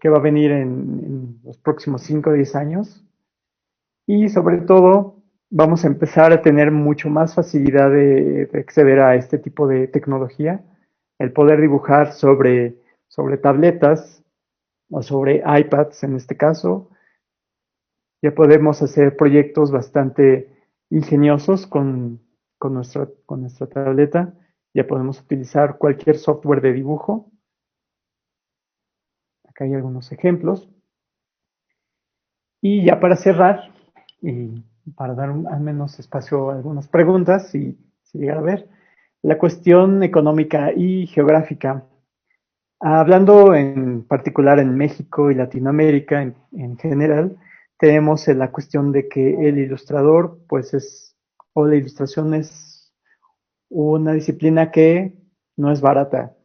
S3: va a venir en los próximos 5 o 10 años y sobre todo vamos a empezar a tener mucho más facilidad de acceder a este tipo de tecnología, el poder dibujar sobre tabletas o sobre iPads en este caso. Ya podemos hacer proyectos bastante ingeniosos con nuestra tableta. Ya podemos utilizar cualquier software de dibujo. Acá hay algunos ejemplos. Y ya para cerrar, y para dar al menos espacio a algunas preguntas, si llega a ver, la cuestión económica y geográfica. Hablando en particular en México y Latinoamérica en general, tenemos la cuestión de que el ilustrador, pues o la ilustración es una disciplina que no es barata.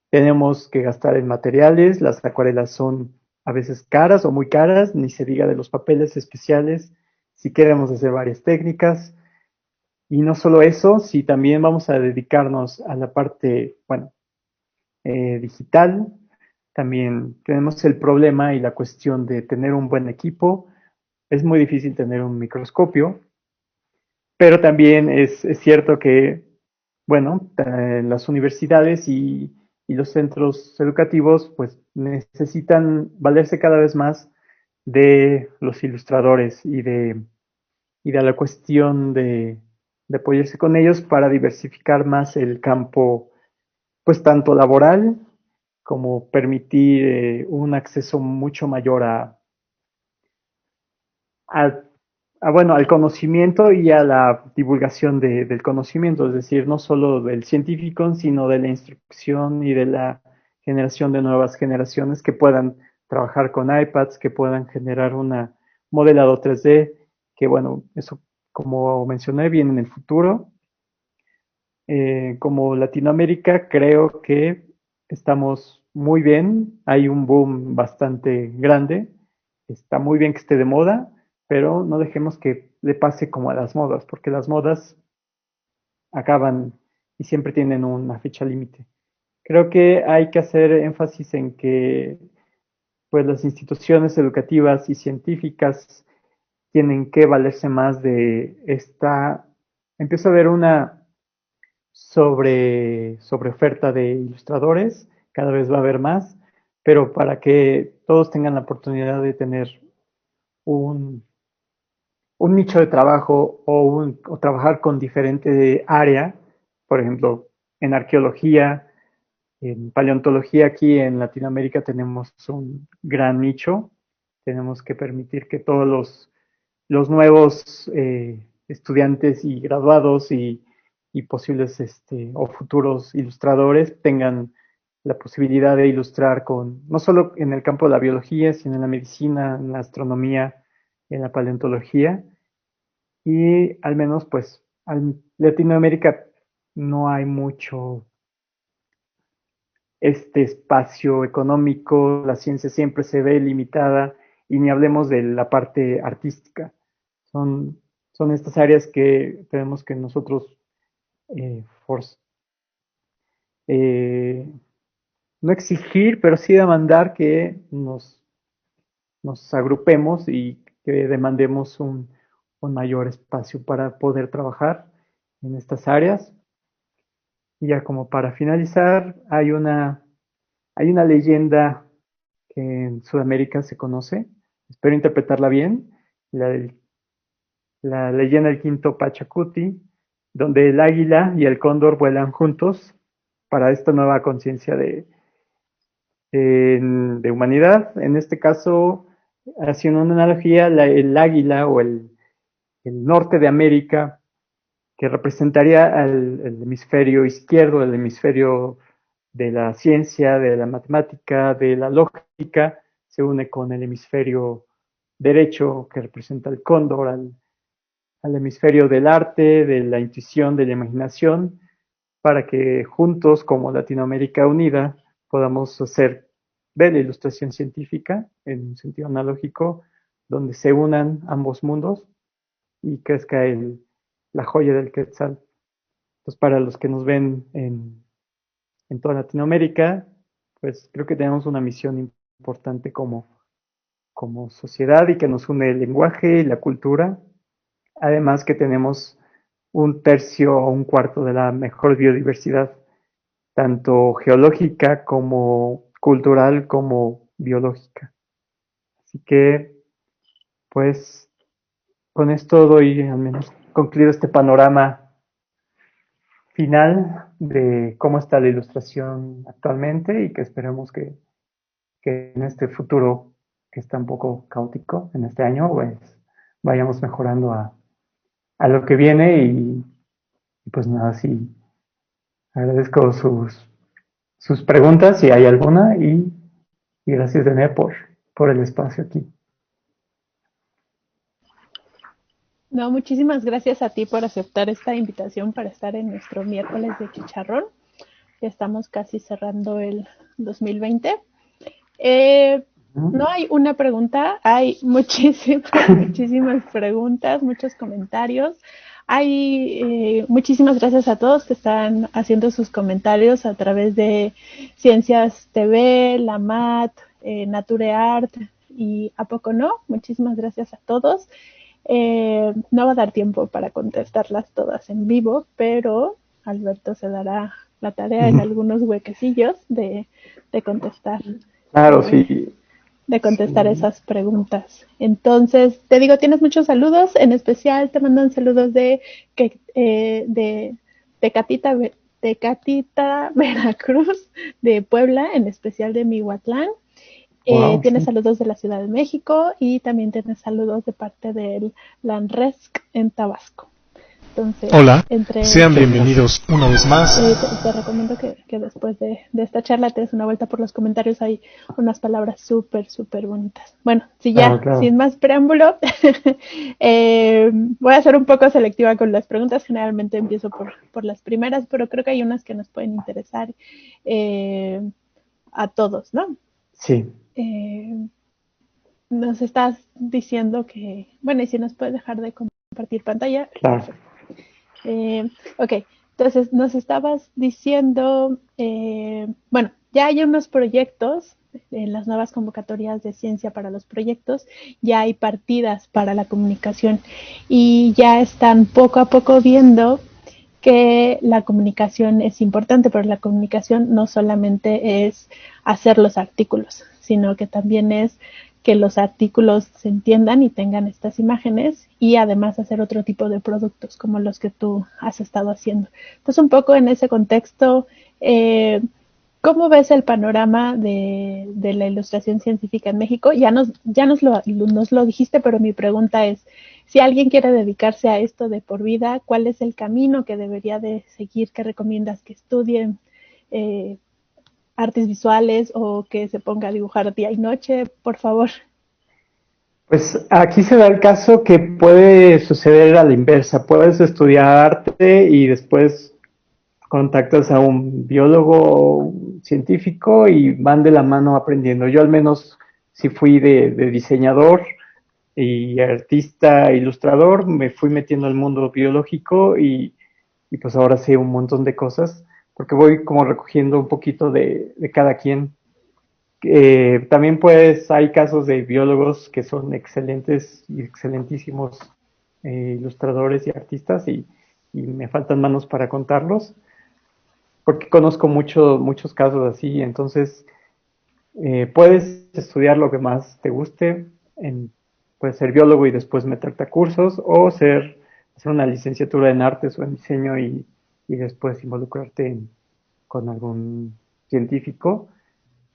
S3: Tenemos que gastar en materiales, las acuarelas son a veces caras o muy caras, ni se diga de los papeles especiales, si queremos hacer varias técnicas. Y no solo eso, si también vamos a dedicarnos a la parte, bueno, digital, también tenemos el problema y la cuestión de tener un buen equipo. Es muy difícil tener un microscopio, pero también es cierto que, bueno, las universidades y los centros educativos pues necesitan valerse cada vez más de los ilustradores y de la cuestión de apoyarse con ellos para diversificar más el campo, pues tanto laboral como permitir un acceso mucho mayor a, bueno, al conocimiento y a la divulgación del conocimiento, es decir, no solo del científico, sino de la instrucción y de la generación de nuevas generaciones que puedan trabajar con iPads, que puedan generar una modelado 3D, que bueno, eso como mencioné viene en el futuro. Como Latinoamérica creo que estamos muy bien, hay un boom bastante grande, está muy bien que esté de moda, pero no dejemos que le pase como a las modas, porque las modas acaban y siempre tienen una fecha límite. Creo que hay que hacer énfasis en que pues las instituciones educativas y científicas tienen que valerse más de esta. Empieza a haber una sobre oferta de ilustradores, cada vez va a haber más, pero para que todos tengan la oportunidad de tener un, un nicho de trabajo o trabajar con diferente área, por ejemplo, en arqueología, en paleontología aquí en Latinoamérica tenemos un gran nicho, tenemos que permitir que todos los nuevos estudiantes y graduados y y posibles o futuros ilustradores tengan la posibilidad de ilustrar no solo en el campo de la biología, sino en la medicina, en la astronomía, en la paleontología. Y al menos, pues, en Latinoamérica no hay mucho espacio económico, la ciencia siempre se ve limitada, y ni hablemos de la parte artística. Son estas áreas que tenemos que nosotros no exigir, pero sí demandar que nos agrupemos y que demandemos un mayor espacio para poder trabajar en estas áreas. Y ya como para finalizar, hay una leyenda que en Sudamérica se conoce, espero interpretarla bien, la leyenda del quinto Pachacuti, donde el águila y el cóndor vuelan juntos para esta nueva conciencia de humanidad. En este caso, haciendo una analogía, el águila o el norte de América, que representaría el hemisferio izquierdo, el hemisferio de la ciencia, de la matemática, de la lógica, se une con el hemisferio derecho, que representa el cóndor, al hemisferio del arte, de la intuición, de la imaginación, para que juntos, como Latinoamérica unida, podamos hacer de la ilustración científica, en un sentido analógico, donde se unan ambos mundos y crezca la joya del Quetzal. Entonces, para los que nos ven en toda Latinoamérica, pues creo que tenemos una misión importante como sociedad, y que nos une el lenguaje y la cultura. Además que tenemos un tercio o un cuarto de la mejor biodiversidad, tanto geológica como cultural como biológica. Así que, pues, con esto doy al menos concluido este panorama final de cómo está la ilustración actualmente, y que esperemos que en este futuro, que está un poco caótico en este año, pues vayamos mejorando a lo que viene. Y pues nada, sí, agradezco sus preguntas, si hay alguna, y gracias, Dene, por el espacio aquí.
S2: No, muchísimas gracias a ti por aceptar esta invitación para estar en nuestro miércoles de chicharrón. Ya estamos casi cerrando el 2020. No hay una pregunta, hay muchísimas preguntas, muchos comentarios. Muchísimas gracias a todos que están haciendo sus comentarios a través de Ciencias TV, la MAT, NatureArt y ¿A poco no? Muchísimas gracias a todos. No va a dar tiempo para contestarlas todas en vivo, pero Alberto se dará la tarea en algunos huequecillos de contestar.
S3: Claro, sí.
S2: De contestar esas preguntas. Entonces, te digo, tienes muchos saludos, en especial te mandan saludos de Catita, Veracruz, de Puebla, en especial de Mihuatlán. Wow, tienes saludos de la Ciudad de México, y también tienes saludos de parte del LANRESC en Tabasco. Entonces,
S1: hola, sean bienvenidos una vez más.
S2: Te recomiendo que después de esta charla te des una vuelta por los comentarios. Hay unas palabras súper bonitas. Bueno, claro. Sin más preámbulo, voy a ser un poco selectiva con las preguntas. Generalmente empiezo por las primeras, pero creo que hay unas que nos pueden interesar a todos, ¿no?
S3: Sí.
S2: Nos estás diciendo que, bueno, y si nos puedes dejar de compartir pantalla.
S3: Claro.
S2: Ok, entonces nos estabas diciendo, bueno, ya hay unos proyectos en las nuevas convocatorias de ciencia para los proyectos, ya hay partidas para la comunicación, y ya están poco a poco viendo que la comunicación es importante, pero la comunicación no solamente es hacer los artículos, sino que también es que los artículos se entiendan y tengan estas imágenes, y además hacer otro tipo de productos como los que tú has estado haciendo. Entonces, un poco en ese contexto, ¿Cómo ves el panorama de la ilustración científica en México? Nos lo dijiste, pero mi pregunta es, si alguien quiere dedicarse a esto de por vida, ¿cuál es el camino que debería de seguir? ¿Qué recomiendas que estudien? Eh, ¿Artes visuales o que se ponga a dibujar día y noche? Por favor.
S3: Pues aquí se da el caso que puede suceder a la inversa. Puedes estudiar arte y después contactas a un biólogo, un científico y van de la mano aprendiendo. Yo al menos si fui de diseñador y artista, ilustrador, me fui metiendo al mundo biológico y pues ahora sé un montón de cosas porque voy como recogiendo un poquito de cada quien. También pues hay casos de biólogos que son excelentes y excelentísimos ilustradores y artistas y me faltan manos para contarlos porque conozco muchos casos así, entonces puedes estudiar lo que más te guste, puedes ser biólogo y después meterte a cursos o hacer una licenciatura en artes o en diseño y después involucrarte con algún científico.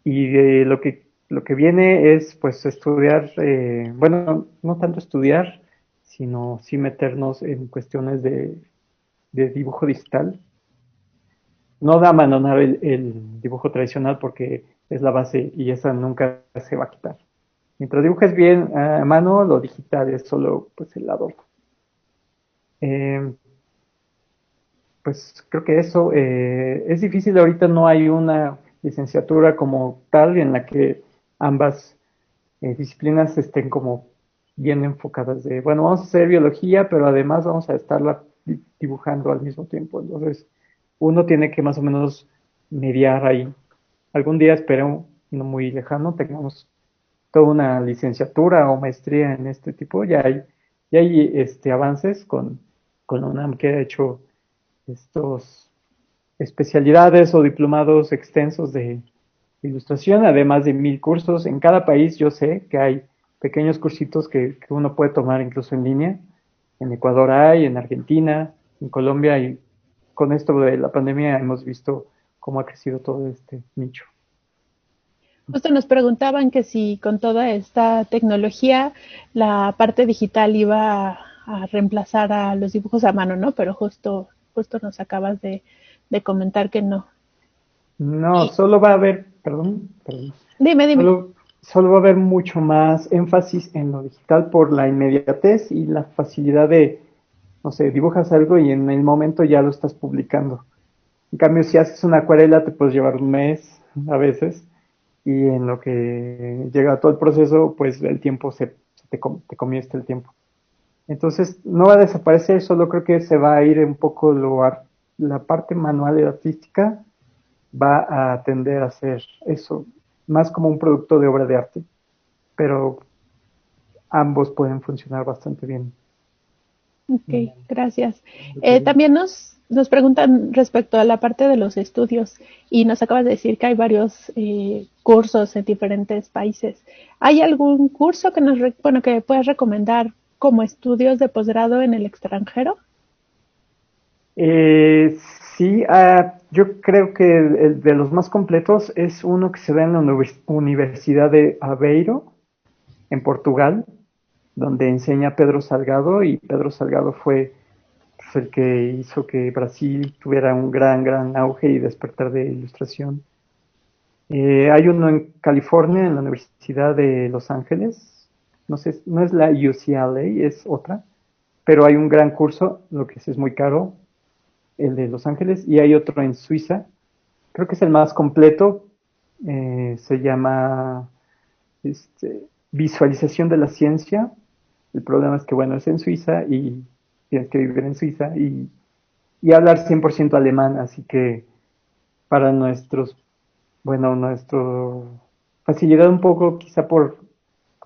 S3: Y lo que viene es pues estudiar, bueno, no tanto estudiar, sino sí meternos en cuestiones de dibujo digital. No de abandonar el dibujo tradicional porque es la base y esa nunca se va a quitar. Mientras dibujes bien a mano, lo digital es solo pues el adorno. Eh, pues creo que eso es difícil. Ahorita no hay una licenciatura como tal en la que ambas disciplinas estén como bien enfocadas de, bueno, vamos a hacer biología, pero además vamos a estarla dibujando al mismo tiempo. Entonces, uno tiene que más o menos mediar ahí. Algún día espero, no muy lejano, tengamos toda una licenciatura o maestría en este tipo. Ya hay avances con la UNAM que ha hecho estos especialidades o diplomados extensos de ilustración, además de 1000 cursos. En cada país yo sé que hay pequeños cursitos que uno puede tomar incluso en línea. En Ecuador hay, en Argentina, en Colombia, y con esto de la pandemia hemos visto cómo ha crecido todo este nicho.
S2: Justo nos preguntaban que si con toda esta tecnología la parte digital iba a reemplazar a los dibujos a mano, ¿no? Pero justo nos acabas de comentar que no.
S3: No,
S2: Y
S3: solo va a haber, perdón,
S2: dime.
S3: solo va a haber mucho más énfasis en lo digital por la inmediatez y la facilidad de, no sé, dibujas algo y en el momento ya lo estás publicando. En cambio, si haces una acuarela te puedes llevar un mes a veces y en lo que llega todo el proceso, pues el tiempo te comió el tiempo. Entonces, no va a desaparecer, solo creo que se va a ir un poco la parte manual y artística va a tender a ser eso, más como un producto de obra de arte, pero ambos pueden funcionar bastante bien.
S2: Ok, gracias. También nos preguntan respecto a la parte de los estudios y nos acabas de decir que hay varios cursos en diferentes países. ¿Hay algún curso que bueno, que puedas recomendar como estudios de posgrado en el extranjero?
S3: Eh, sí, yo creo que el de los más completos es uno que se da en la Universidad de Aveiro, en Portugal, donde enseña Pedro Salgado y Pedro Salgado fue pues, el que hizo que Brasil tuviera un gran auge y despertar de ilustración. Hay uno en California, en la Universidad de Los Ángeles, no sé, no es la UCLA, es otra, pero hay un gran curso, lo que es muy caro, el de Los Ángeles, y hay otro en Suiza, creo que es el más completo, se llama Visualización de la Ciencia. El problema es que, bueno, es en Suiza y tienes que vivir en Suiza y hablar 100% alemán, así que para nuestro facilidad un poco, quizá por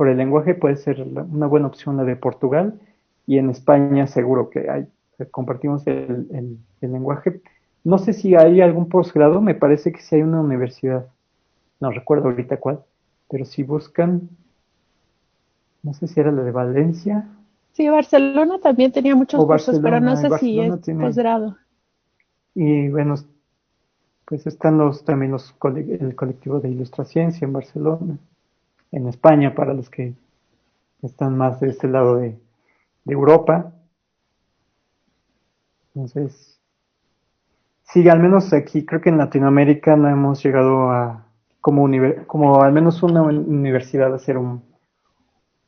S3: el lenguaje, puede ser una buena opción la de Portugal y en España seguro que hay, compartimos el lenguaje. No sé si hay algún posgrado, me parece que sí hay una universidad, no recuerdo ahorita cuál, pero si buscan, no sé si era la de Valencia
S2: Sí, Barcelona también tenía muchos
S3: o
S2: cursos, pero no
S3: Barcelona, y
S2: sé si es
S3: Barcelona tiene,
S2: posgrado.
S3: y bueno, pues están el colectivo de Ilustraciencia en Barcelona, en España, para los que están más de este lado de Europa. Entonces, sí, al menos aquí creo que en Latinoamérica no hemos llegado a, como al menos una universidad, a hacer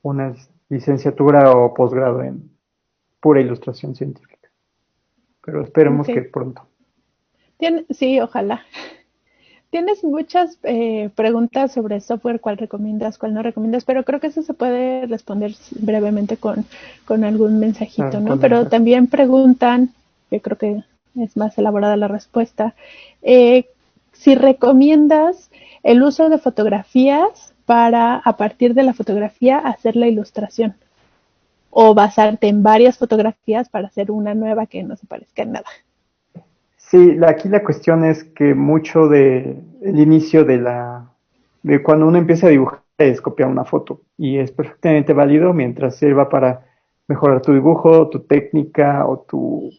S3: una licenciatura o posgrado en pura ilustración científica. Pero esperemos que
S2: Ok.
S3: pronto.
S2: Sí, ojalá. Tienes muchas preguntas sobre software, cuál recomiendas, cuál no recomiendas, pero creo que eso se puede responder brevemente con algún mensajito,
S3: Claro,
S2: ¿no?
S3: por
S2: Pero
S3: mensaje.
S2: también preguntan, yo creo que es más elaborada la respuesta, eh, si recomiendas el uso de fotografías para, a partir de la fotografía, hacer la ilustración, o basarte en varias fotografías para hacer una nueva que no se parezca en nada.
S3: Sí, aquí la cuestión es que mucho de el inicio de cuando uno empieza a dibujar es copiar una foto y es perfectamente válido mientras sirva para mejorar tu dibujo, tu técnica o tu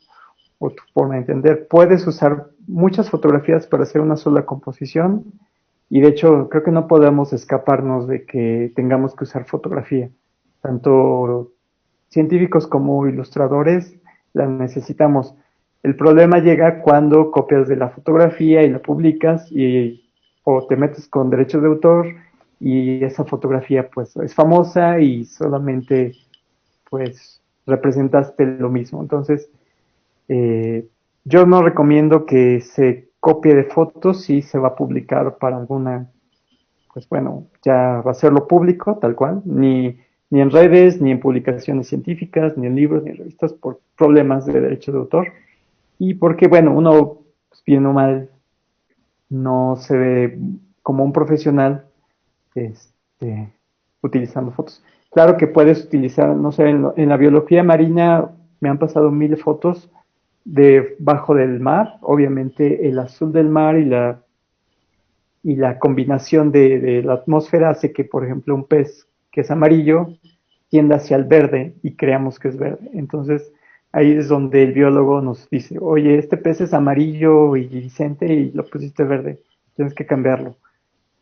S3: forma de entender. Puedes usar muchas fotografías para hacer una sola composición y de hecho creo que no podemos escaparnos de que tengamos que usar fotografía. Tanto científicos como ilustradores la necesitamos. El problema llega cuando copias de la fotografía y la publicas o te metes con derechos de autor y esa fotografía pues es famosa y solamente pues representaste lo mismo. Entonces, eh, yo no recomiendo que se copie de fotos si se va a publicar para alguna, pues bueno, ya va a serlo público, tal cual, ni en redes, ni en publicaciones científicas, ni en libros, ni en revistas, por problemas de derecho de autor. Y porque, bueno, uno, pues, bien o mal, no se ve como un profesional este, utilizando fotos. Claro que puedes utilizar, no sé, en la biología marina me han pasado 1000 fotos debajo del mar, obviamente el azul del mar y la combinación de la atmósfera hace que, por ejemplo, un pez que es amarillo tienda hacia el verde y creamos que es verde. Entonces, ahí es donde el biólogo nos dice, oye, este pez es amarillo y iridiscente y lo pusiste verde, tienes que cambiarlo.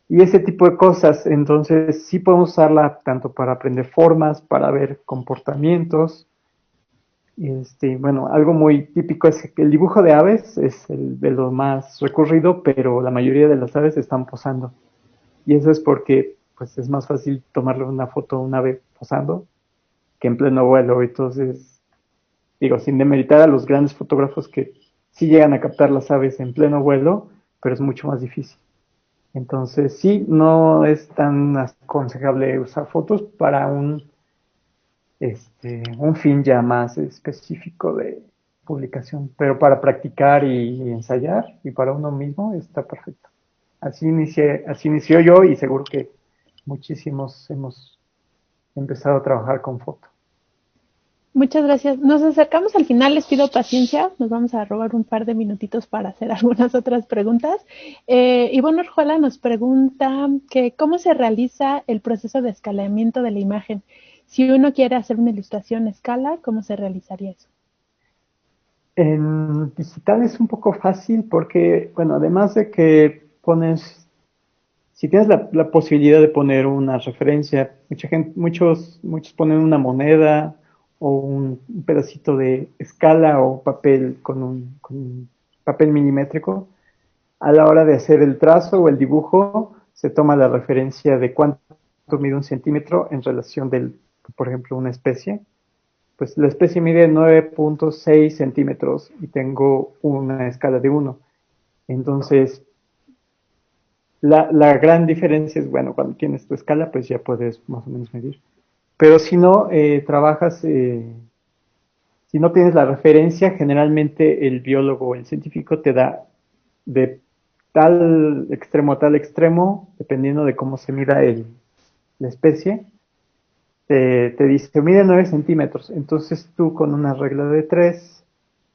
S3: Y ese tipo de cosas, entonces sí podemos usarla tanto para aprender formas, para ver comportamientos. Bueno, algo muy típico es que el dibujo de aves es el de lo más recurrido, pero la mayoría de las aves están posando. Y eso es porque pues es más fácil tomarle una foto a un ave posando que en pleno vuelo. Entonces, digo, sin demeritar a los grandes fotógrafos que sí llegan a captar las aves en pleno vuelo, pero es mucho más difícil. Entonces, sí, no es tan aconsejable usar fotos para un fin ya más específico de publicación, pero para practicar y ensayar y para uno mismo está perfecto. Así inició yo y seguro que muchísimos hemos empezado a trabajar con foto.
S2: Muchas gracias. Nos acercamos al final, les pido paciencia, nos vamos a robar un par de minutitos para hacer algunas otras preguntas. Ivonne Orjuela nos pregunta que cómo se realiza el proceso de escalamiento de la imagen. Si uno quiere hacer una ilustración a escala, ¿cómo se realizaría eso?
S3: En digital es un poco fácil porque, bueno, además de que si tienes la posibilidad de poner una referencia, muchos ponen una moneda o un pedacito de escala o papel con papel milimétrico. A la hora de hacer el trazo o el dibujo, se toma la referencia de cuánto mide un centímetro en relación por ejemplo, una especie. Pues la especie mide 9.6 centímetros y tengo una escala de 1. Entonces, la gran diferencia es, bueno, cuando tienes tu escala, pues ya puedes más o menos medir. Pero si no si no tienes la referencia, generalmente el biólogo o el científico te da de tal extremo a tal extremo, dependiendo de cómo se mida la especie, te dice, mide 9 centímetros. Entonces tú con una regla de 3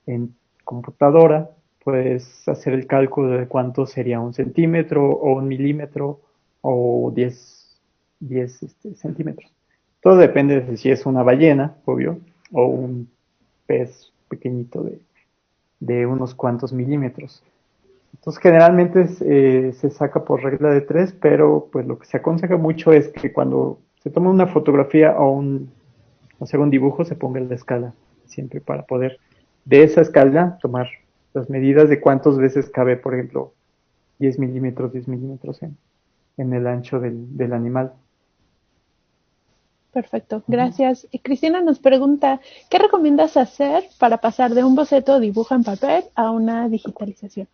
S3: en computadora puedes hacer el cálculo de cuánto sería un centímetro o un milímetro o 10 centímetros. Todo depende de si es una ballena, obvio, o un pez pequeñito de unos cuantos milímetros. Entonces, generalmente se saca por regla de tres, pero pues lo que se aconseja mucho es que cuando se toma una fotografía o hacer un dibujo, se ponga en la escala, siempre para poder de esa escala tomar las medidas de cuántas veces cabe, por ejemplo, 10 milímetros en el ancho del animal.
S2: Perfecto, gracias. Y Cristina nos pregunta, ¿qué recomiendas hacer para pasar de un boceto o dibujo en papel a una digitalización?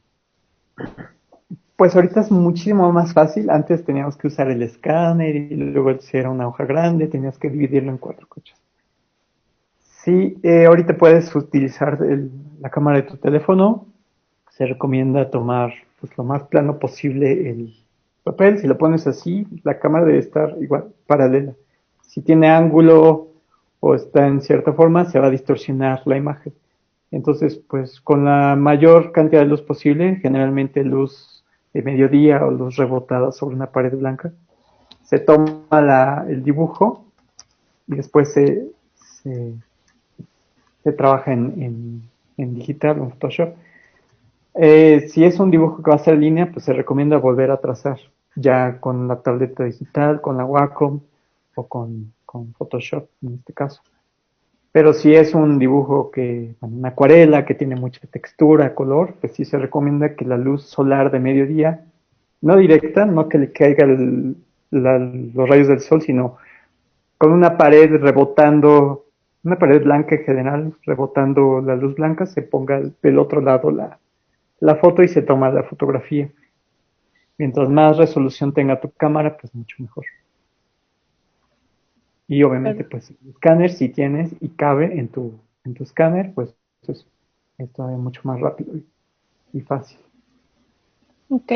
S3: Pues ahorita es muchísimo más fácil. Antes teníamos que usar el escáner y luego si era una hoja grande, tenías que dividirlo en cuatro cochas. Sí, ahorita puedes utilizar la cámara de tu teléfono. Se recomienda tomar pues, lo más plano posible el papel. Si lo pones así, la cámara debe estar igual, paralela. Si tiene ángulo o está en cierta forma, se va a distorsionar la imagen. Entonces, pues con la mayor cantidad de luz posible, generalmente luz de mediodía o luz rebotada sobre una pared blanca, se toma el dibujo y después se, se trabaja en digital, en Photoshop. Si es un dibujo que va a ser en línea, pues se recomienda volver a trazar ya con la tableta digital, con la Wacom o con Photoshop en este caso. Pero si es un dibujo una acuarela que tiene mucha textura, color, pues sí se recomienda que la luz solar de mediodía, no directa, no que le caiga los rayos del sol, sino con una pared rebotando, una pared blanca en general, rebotando la luz blanca, se ponga del otro lado la foto y se toma la fotografía. Mientras más resolución tenga tu cámara, pues mucho mejor. Y obviamente, pues el escáner, si tienes y cabe en tu escáner, pues es todavía mucho más rápido y fácil.
S2: Ok.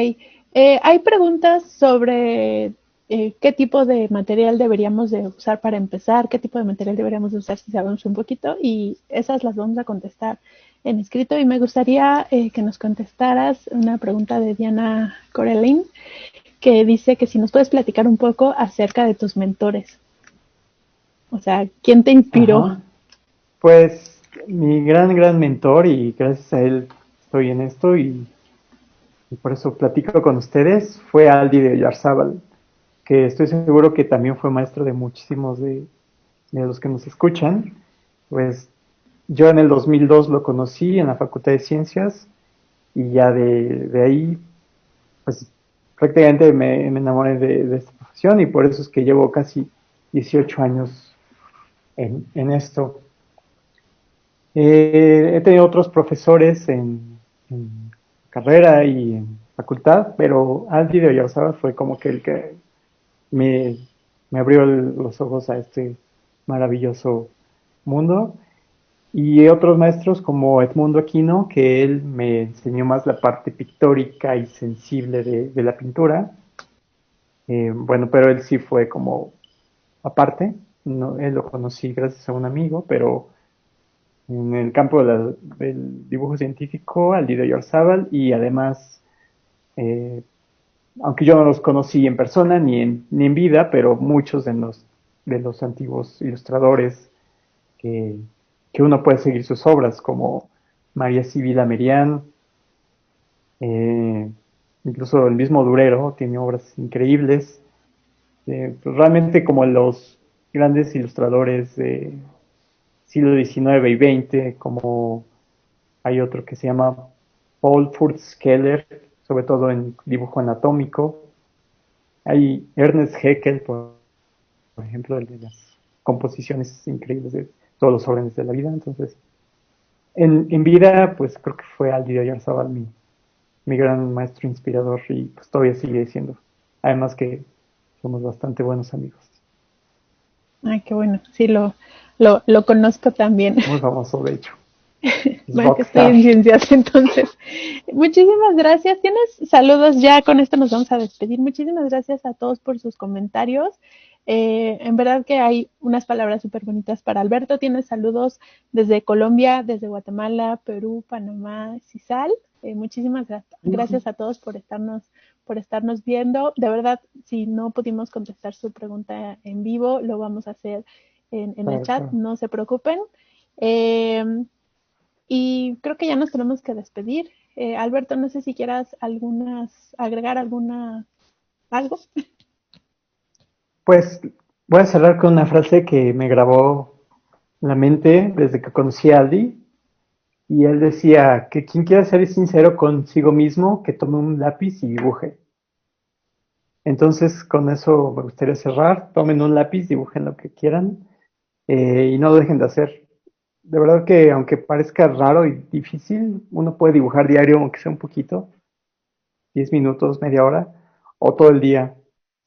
S2: Hay preguntas sobre qué tipo de material deberíamos de usar para empezar, qué tipo de material deberíamos de usar si sabemos un poquito, y esas las vamos a contestar en escrito. Y me gustaría que nos contestaras una pregunta de Diana Corelin, que dice que si nos puedes platicar un poco acerca de tus mentores. O sea, ¿quién te inspiró?
S3: Ajá. Pues mi gran mentor y gracias a él estoy en esto y por eso platico con ustedes fue Aldi de Oyarzábal, que estoy seguro que también fue maestro de muchísimos de los que nos escuchan. Pues yo en el 2002 lo conocí en la Facultad de Ciencias y ya de ahí, pues prácticamente me enamoré de esta profesión y por eso es que llevo casi 18 años en esto. He tenido otros profesores en carrera y en facultad, pero Aldi de Oyarzabal fue como que el que me, me abrió los ojos a este maravilloso mundo. Y otros maestros como Edmundo Aquino, que él me enseñó más la parte pictórica y sensible de la pintura. Bueno, pero él sí fue como aparte, no, él lo conocí gracias a un amigo, pero en el campo del dibujo científico, al Lido Yorzábal, y además, eh, aunque yo no los conocí en persona ni en vida, pero muchos de los antiguos ilustradores que, que uno puede seguir sus obras, como María Sibila Merian, eh, incluso el mismo Durero tiene obras increíbles, pues realmente como los grandes ilustradores de siglo XIX y XX, como hay otro que se llama Paul Furtzkeller, sobre todo en dibujo anatómico. Hay Ernest Haeckel, por ejemplo, el de las composiciones increíbles de todos los órdenes de la vida. Entonces, en vida, pues creo que fue Aldi de Oyarzábal mi gran maestro inspirador y pues todavía sigue siendo. Además que somos bastante buenos amigos.
S2: Ay, qué bueno. Sí, lo conozco también.
S3: Muy famoso, de hecho. Es
S2: Bueno, que estoy
S3: rockstar.
S2: en ciencias, entonces. Muchísimas gracias. ¿Tienes saludos? Ya con esto nos vamos a despedir. Muchísimas gracias a todos por sus comentarios. En verdad que hay unas palabras súper bonitas para Alberto. Tienes saludos desde Colombia, desde Guatemala, Perú, Panamá, Cisal. Muchísimas gracias a todos por estarnos viendo. De verdad, si no pudimos contestar su pregunta en vivo, lo vamos a hacer en el chat. No se preocupen. Y creo que ya nos tenemos que despedir. Alberto, no sé si quieras agregar algo.
S3: Pues voy a cerrar con una frase que me grabó en la mente desde que conocí a Aldi. Y él decía que quien quiera ser sincero consigo mismo, que tome un lápiz y dibuje. Entonces, con eso me gustaría cerrar. Tomen un lápiz, dibujen lo que quieran y no lo dejen de hacer. De verdad que aunque parezca raro y difícil, uno puede dibujar diario, aunque sea un poquito, 10 minutos, media hora, o todo el día.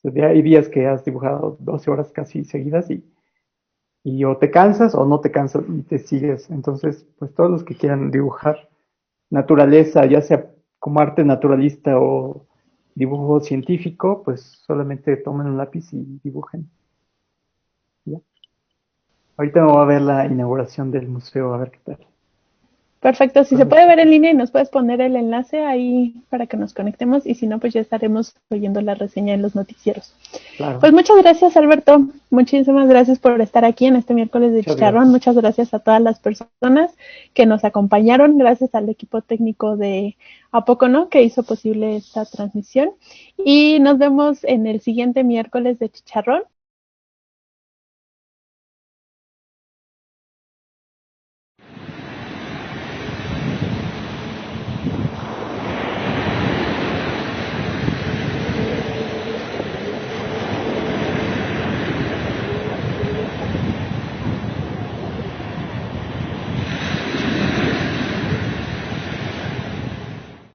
S3: Hay días que has dibujado 12 horas casi seguidas y o te cansas o no te cansas y te sigues. Entonces, pues todos los que quieran dibujar naturaleza, ya sea como arte naturalista o dibujo científico, pues solamente tomen un lápiz y dibujen. ¿Ya? Ahorita me voy a ver la inauguración del museo, a ver qué tal.
S2: Perfecto, si se
S3: Pues,
S2: puede ver en línea y nos puedes poner el enlace ahí para que nos conectemos y si no, pues ya estaremos oyendo la reseña en los noticieros.
S3: claro,
S2: Pues muchas gracias, Alberto. Muchísimas gracias por estar aquí en este miércoles de
S3: muchas
S2: Chicharrón.
S3: gracias.
S2: Muchas gracias a todas las personas que nos acompañaron. Gracias al equipo técnico de ¿A Poco No? Que hizo posible esta transmisión. Y nos vemos en el siguiente miércoles de Chicharrón.